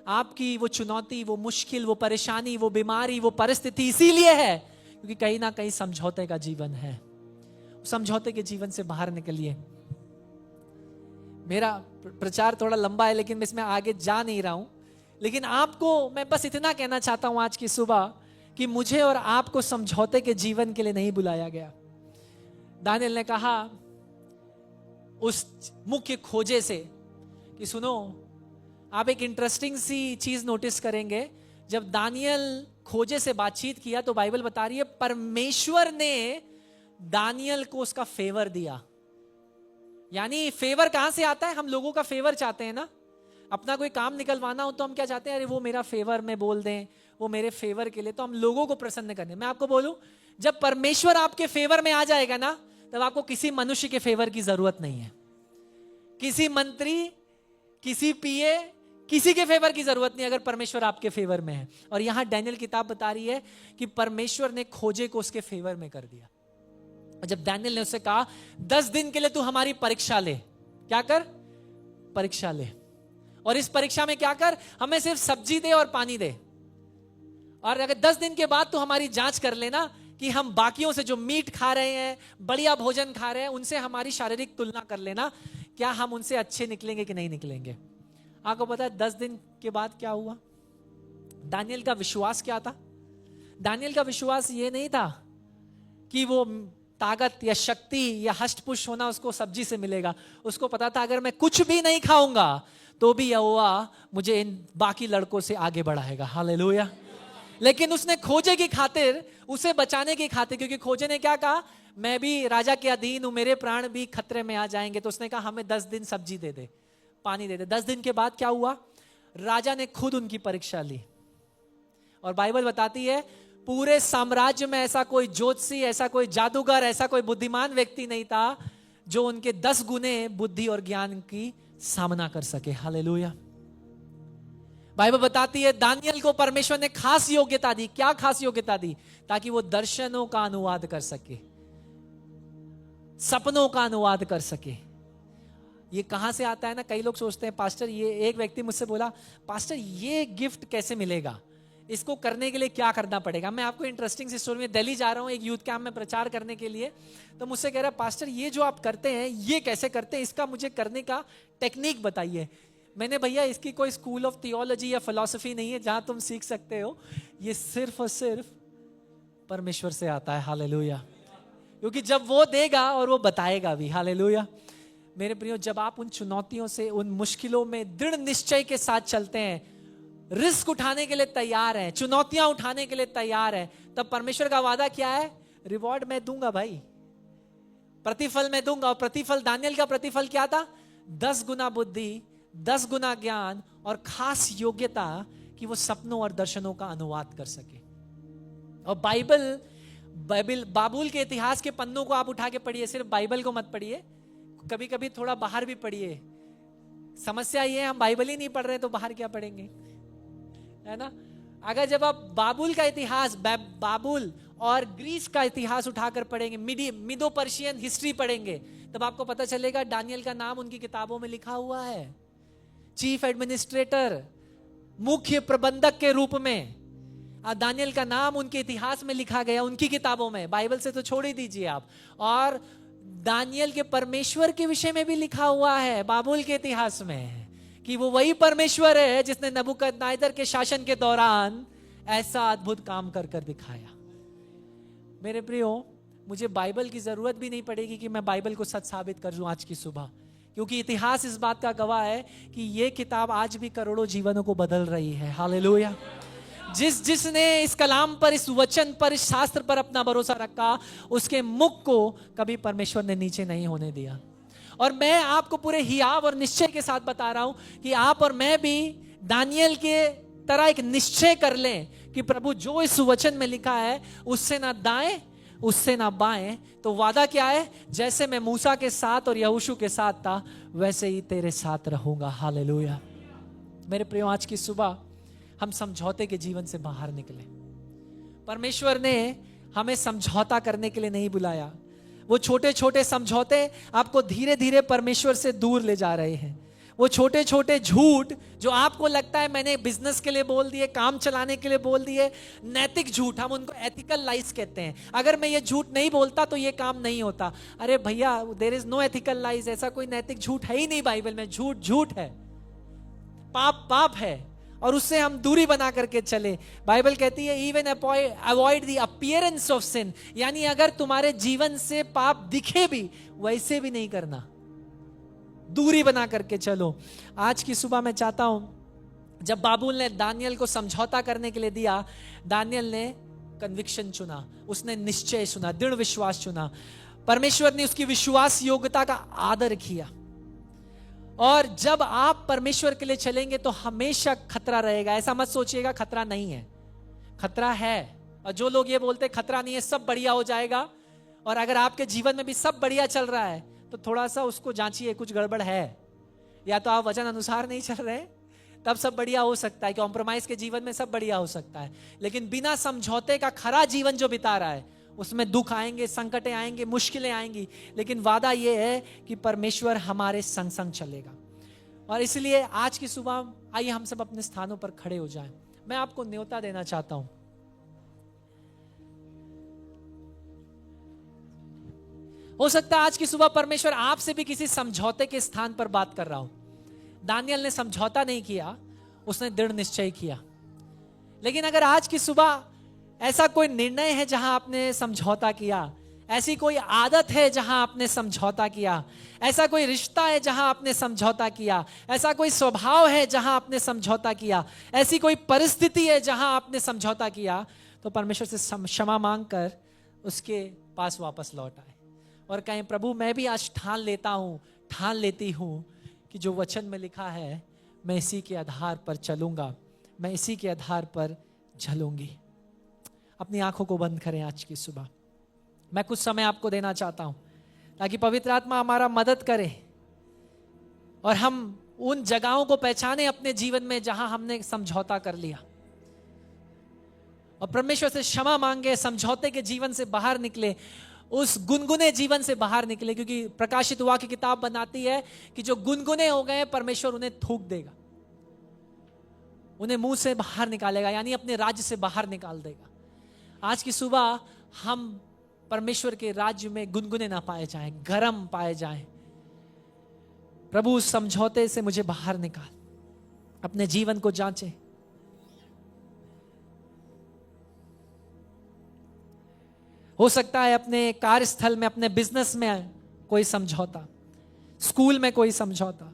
आपकी वो चुनौती, वो मुश्किल, वो परेशानी, वो बीमारी, वो परिस्थिति इसीलिए है क्योंकि कहीं ना कहीं समझौते का जीवन है। समझौते के जीवन से बाहर निकलिए। मेरा प्रचार थोड़ा लंबा है लेकिन मैं इसमें आगे जा नहीं रहा हूं, लेकिन आपको मैं बस इतना कहना चाहता हूं आज की सुबह कि मुझे और आपको समझौते के जीवन के लिए नहीं बुलाया गया। दानियल ने कहा उस मुख्य खोजे से कि सुनो, आप एक इंटरेस्टिंग सी चीज नोटिस करेंगे, जब दानियल खोजे से बातचीत किया तो बाइबल बता रही है परमेश्वर ने दानियल को उसका फेवर दिया। यानी फेवर कहां से आता है? हम लोगों का फेवर चाहते हैं ना, अपना कोई काम निकलवाना हो तो हम क्या चाहते हैं, अरे वो मेरा फेवर में बोल दें, वो मेरे फेवर के लिए, तो हम लोगों को प्रसन्न करने। मैं आपको बोलूं, जब परमेश्वर आपके फेवर में आ जाएगा ना, तब आपको किसी मनुष्य के फेवर की जरूरत नहीं है। किसी मंत्री, किसी पीए, किसी के फेवर की जरूरत नहीं अगर परमेश्वर आपके फेवर में है। और यहां डैनियल किताब बता रही है कि परमेश्वर ने खोजे को उसके फेवर में कर दिया। और जब डैनियल ने उससे कहा 10 दिन के लिए तू हमारी परीक्षा ले, क्या कर? परीक्षा ले, और इस परीक्षा में क्या कर? हमें सिर्फ सब्जी दे और पानी दे, और अगर 10 दिन के बाद तू हमारी जांच कर लेना कि हम बाकियों से जो मीट खा रहे हैं, बढ़िया भोजन खा रहे हैं, उनसे हमारी शारीरिक तुलना कर लेना, क्या हम उनसे अच्छे निकलेंगे कि नहीं निकलेंगे। आपको पता है 10 दिन के बाद क्या हुआ? दानियल का विश्वास क्या था? दानियल का विश्वास ये नहीं था कि वो ताकत या शक्ति या हष्ट पुष्ट होना उसको सब्जी से मिलेगा। उसको पता था अगर मैं कुछ भी नहीं खाऊंगा तो भी यहोवा मुझे इन बाकी लड़कों से आगे बढ़ाएगा। हालेलुया। लेकिन उसने खोजे की खातिर, उसे बचाने की खातिर, क्योंकि खोजे ने क्या कहा? मैं भी राजा के अधीन हूं, मेरे प्राण भी खतरे में आ जाएंगे। तो उसने कहा हमें 10 दिन सब्जी दे दे, पानी दे दे। 10 दिन के बाद क्या हुआ? राजा ने खुद उनकी परीक्षा ली। और बाइबल बताती है पूरे साम्राज्य में ऐसा कोई ज्योतिषी, ऐसा कोई जादूगर, ऐसा कोई बुद्धिमान व्यक्ति नहीं था जो उनके 10 गुने बुद्धि और ज्ञान की सामना कर सके। हालेलुया। बाइबल बताती है दानियल को परमेश्वर ने खास योग्यता दी। क्या खास योग्यता दी? ताकि वो दर्शनों का अनुवाद कर सके, सपनों का अनुवाद कर सके। ये कहां से आता है ना? कई लोग सोचते हैं पास्टर, ये एक व्यक्ति मुझसे बोला पास्टर ये गिफ्ट कैसे मिलेगा, इसको करने के लिए क्या करना पड़ेगा। मैं आपको इंटरेस्टिंग सी स्टोरी में, दिल्ली जा रहा हूं एक यूथ कैंप में प्रचार करने के लिए, तो मुझसे कह रहा है पास्टर ये जो आप करते हैं ये कैसे करते हैं, इसका मुझे करने का टेक्निक बताइए। मैंने भैया इसकी कोई स्कूल ऑफ थियोलॉजी या फिलॉसफी नहीं है जहां तुम सीख सकते हो, ये सिर्फ और सिर्फ परमेश्वर से आता है। हालेलुया। क्योंकि जब वो देगा और वो बताएगा भी। हालेलुया। मेरे प्रियो, जब आप उन चुनौतियों से, उन मुश्किलों में दृढ़ निश्चय के साथ चलते हैं, रिस्क उठाने के लिए तैयार हैं, चुनौतियां उठाने के लिए तैयार हैं, तब परमेश्वर का वादा क्या है? रिवॉर्ड मैं दूंगा भाई, प्रतिफल मैं दूंगा। और प्रतिफल, दानियल का प्रतिफल क्या था? 10 गुना बुद्धि, 10 गुना ज्ञान और खास योग्यता कि वो सपनों और दर्शनों का अनुवाद कर सके। और बाइबल बाबुल के इतिहास के पन्नों को आप उठा के पढ़िए, सिर्फ बाइबल को मत पढ़िए, कभी कभी थोड़ा बाहर भी पढ़िए। समस्या ये है हम बाइबल ही नहीं पढ़ रहे तो बाहर क्या पढ़ेंगे, है ना? अगर जब आप बाबुल का इतिहास, बाबुल और ग्रीस का इतिहास उठाकर पढ़ेंगे, मिडो पर्शियन हिस्ट्री पढ़ेंगे, तब आपको पता चलेगा दानियल का नाम उनकी किताबों में लिखा हुआ है। चीफ एडमिनिस्ट्रेटर, मुख्य प्रबंधक के रूप में दानियल का नाम उनके इतिहास में लिखा गया, उनकी किताबों में। बाइबल से तो छोड़ ही दीजिए आप। और दानियल के परमेश्वर के विषय में भी लिखा हुआ है बाबुल के इतिहास में कि वो वही परमेश्वर है जिसने नबूकदनेस्सर के शासन के दौरान ऐसा अद्भुत काम कर कर दिखाया। मेरे प्रियो, मुझे बाइबल की जरूरत भी नहीं पड़ेगी कि मैं बाइबल को सच साबित कर दूं आज की सुबह, क्योंकि इतिहास इस बात का गवाह है कि ये किताब आज भी करोड़ों जीवनों को बदल रही है। हालेलुया। जिसने इस कलाम पर, इस वचन पर, इस शास्त्र पर अपना भरोसा रखा, उसके मुख को कभी परमेश्वर ने नीचे नहीं होने दिया। और मैं आपको पूरे हियाव और निश्चय के साथ बता रहा हूं कि आप और मैं भी दानियल के तरह एक निश्चय कर लें कि प्रभु जो इस वचन में लिखा है उससे ना दाएं उससे ना बाएं। तो वादा क्या है? जैसे मैं मूसा के साथ और यहोशू के साथ था वैसे ही तेरे साथ रहूंगा। हालेलुया। मेरे प्रियो, आज की सुबह हम समझौते के जीवन से बाहर निकले। परमेश्वर ने हमें समझौता करने के लिए नहीं बुलाया। वो छोटे छोटे समझौते आपको धीरे धीरे परमेश्वर से दूर ले जा रहे हैं। वो छोटे छोटे झूठ जो आपको लगता है मैंने बिजनेस के लिए बोल दिए, काम चलाने के लिए बोल दिए, नैतिक झूठ, हम उनको एथिकल लाइज कहते हैं। अगर मैं ये झूठ नहीं बोलता तो ये काम नहीं होता। अरे भैया, there is no ethical lies, ऐसा कोई नैतिक झूठ है ही नहीं बाइबल में। झूठ झूठ है, पाप पाप है, और उससे हम दूरी बना करके चले। बाइबल कहती है even avoid the appearance of sin, यानी अगर तुम्हारे जीवन से पाप दिखे भी वैसे भी नहीं करना, दूरी बना करके चलो। आज की सुबह मैं चाहता हूं, जब बाबुल ने दानियल को समझौता करने के लिए दिया, दानियल ने कन्विक्शन चुना, उसने निश्चय चुना, दृढ़ विश्वास चुना। परमेश्वर ने उसकी विश्वास योग्यता का आदर किया। और जब आप परमेश्वर के लिए चलेंगे तो हमेशा खतरा रहेगा। ऐसा मत सोचिएगा खतरा नहीं है, खतरा है। और जो लोग ये बोलते खतरा नहीं है, सब बढ़िया हो जाएगा, और अगर आपके जीवन में भी सब बढ़िया चल रहा है तो थोड़ा सा उसको जांचिए, कुछ गड़बड़ है। या तो आप वचन अनुसार नहीं चल रहे, तब सब बढ़िया हो सकता है, कॉम्प्रोमाइज के जीवन में सब बढ़िया हो सकता है। लेकिन बिना समझौते का खरा जीवन जो बिता रहा है, उसमें दुख आएंगे, संकटें आएंगे, मुश्किलें आएंगी, लेकिन वादा यह है कि परमेश्वर हमारे संग संग चलेगा। और इसलिए आज की सुबह आइए हम सब अपने स्थानों पर खड़े हो जाएं। मैं आपको न्योता देना चाहता हूं। हो सकता है आज की सुबह परमेश्वर आपसे भी किसी समझौते के स्थान पर बात कर रहा हो। दानियल ने समझौता नहीं किया, उसने दृढ़ निश्चय किया। लेकिन अगर आज की सुबह ऐसा कोई निर्णय है जहां आपने समझौता किया, ऐसी कोई आदत है जहां आपने समझौता किया, ऐसा कोई रिश्ता है जहां आपने समझौता किया, ऐसा कोई स्वभाव है जहां आपने समझौता किया, ऐसी कोई परिस्थिति है जहां आपने समझौता किया, तो परमेश्वर से क्षमा मांगकर उसके पास वापस लौट आए और कहें, प्रभु मैं भी आज ठान लेता हूं, ठान लेती हूं कि जो वचन में लिखा है मैं इसी के आधार पर चलूंगा, मैं इसी के आधार पर चलूंगी। अपनी आंखों को बंद करें आज की सुबह। मैं कुछ समय आपको देना चाहता हूं ताकि पवित्र आत्मा हमारा मदद करे और हम उन जगहों को पहचाने अपने जीवन में जहां हमने समझौता कर लिया, और परमेश्वर से क्षमा मांगे, समझौते के जीवन से बाहर निकले, उस गुनगुने जीवन से बाहर निकले। क्योंकि प्रकाशित वाक्य की किताब बनाती है कि जो गुनगुने हो गए परमेश्वर उन्हें थूक देगा, उन्हें मुंह से बाहर निकालेगा, यानी अपने राज्य से बाहर निकाल देगा। आज की सुबह हम परमेश्वर के राज्य में गुनगुने ना पाए जाएं, गरम पाए जाएं। प्रभु उस समझौते से मुझे बाहर निकाल। अपने जीवन को जांचें। हो सकता है अपने कार्यस्थल में, अपने बिजनेस में कोई समझौता, स्कूल में कोई समझौता,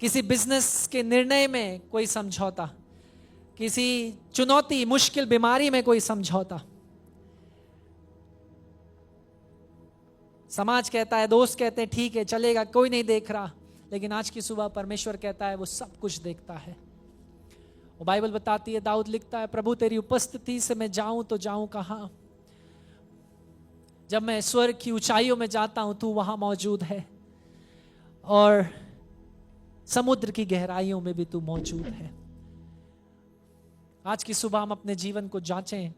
किसी बिजनेस के निर्णय में कोई समझौता, किसी चुनौती, मुश्किल, बीमारी में कोई समझौता। समाज कहता है, दोस्त कहते हैं ठीक है चलेगा, कोई नहीं देख रहा, लेकिन आज की सुबह परमेश्वर कहता है वो सब कुछ देखता है। वो बाइबल बताती है, दाऊद लिखता है, प्रभु तेरी उपस्थिति से मैं जाऊं तो जाऊं कहां? जब मैं स्वर्ग की ऊंचाइयों में जाता हूं तू वहां मौजूद है, और समुद्र की गहराइयों में भी तू मौजूद है। आज की सुबह हम अपने जीवन को जांचें,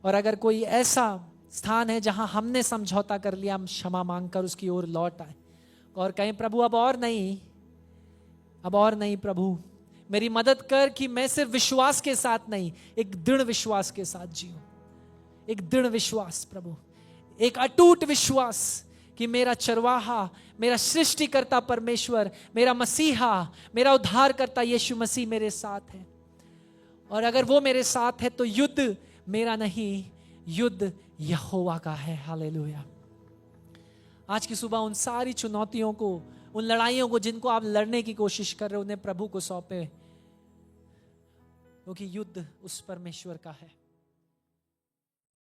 और अगर कोई ऐसा स्थान है जहां हमने समझौता कर लिया, हम क्षमा मांगकर उसकी ओर लौट आए और कहें, प्रभु अब और नहीं, अब और नहीं, प्रभु मेरी मदद कर कि मैं सिर्फ विश्वास के साथ नहीं, एक दृढ़ विश्वास के साथ जीऊं। एक दृढ़ विश्वास प्रभु, एक अटूट विश्वास कि मेरा चरवाहा, मेरा सृष्टिकर्ता परमेश्वर, मेरा मसीहा, मेरा उद्धारकर्ता यीशु मसीह मेरे साथ है। और अगर वो मेरे साथ है तो युद्ध मेरा नहीं, युद्ध यहोवा का है। हालेलुया। आज की सुबह उन सारी चुनौतियों को, उन लड़ाइयों को जिनको आप लड़ने की कोशिश कर रहे हो, उन्हें प्रभु को सौंपे, क्योंकि युद्ध उस परमेश्वर का है।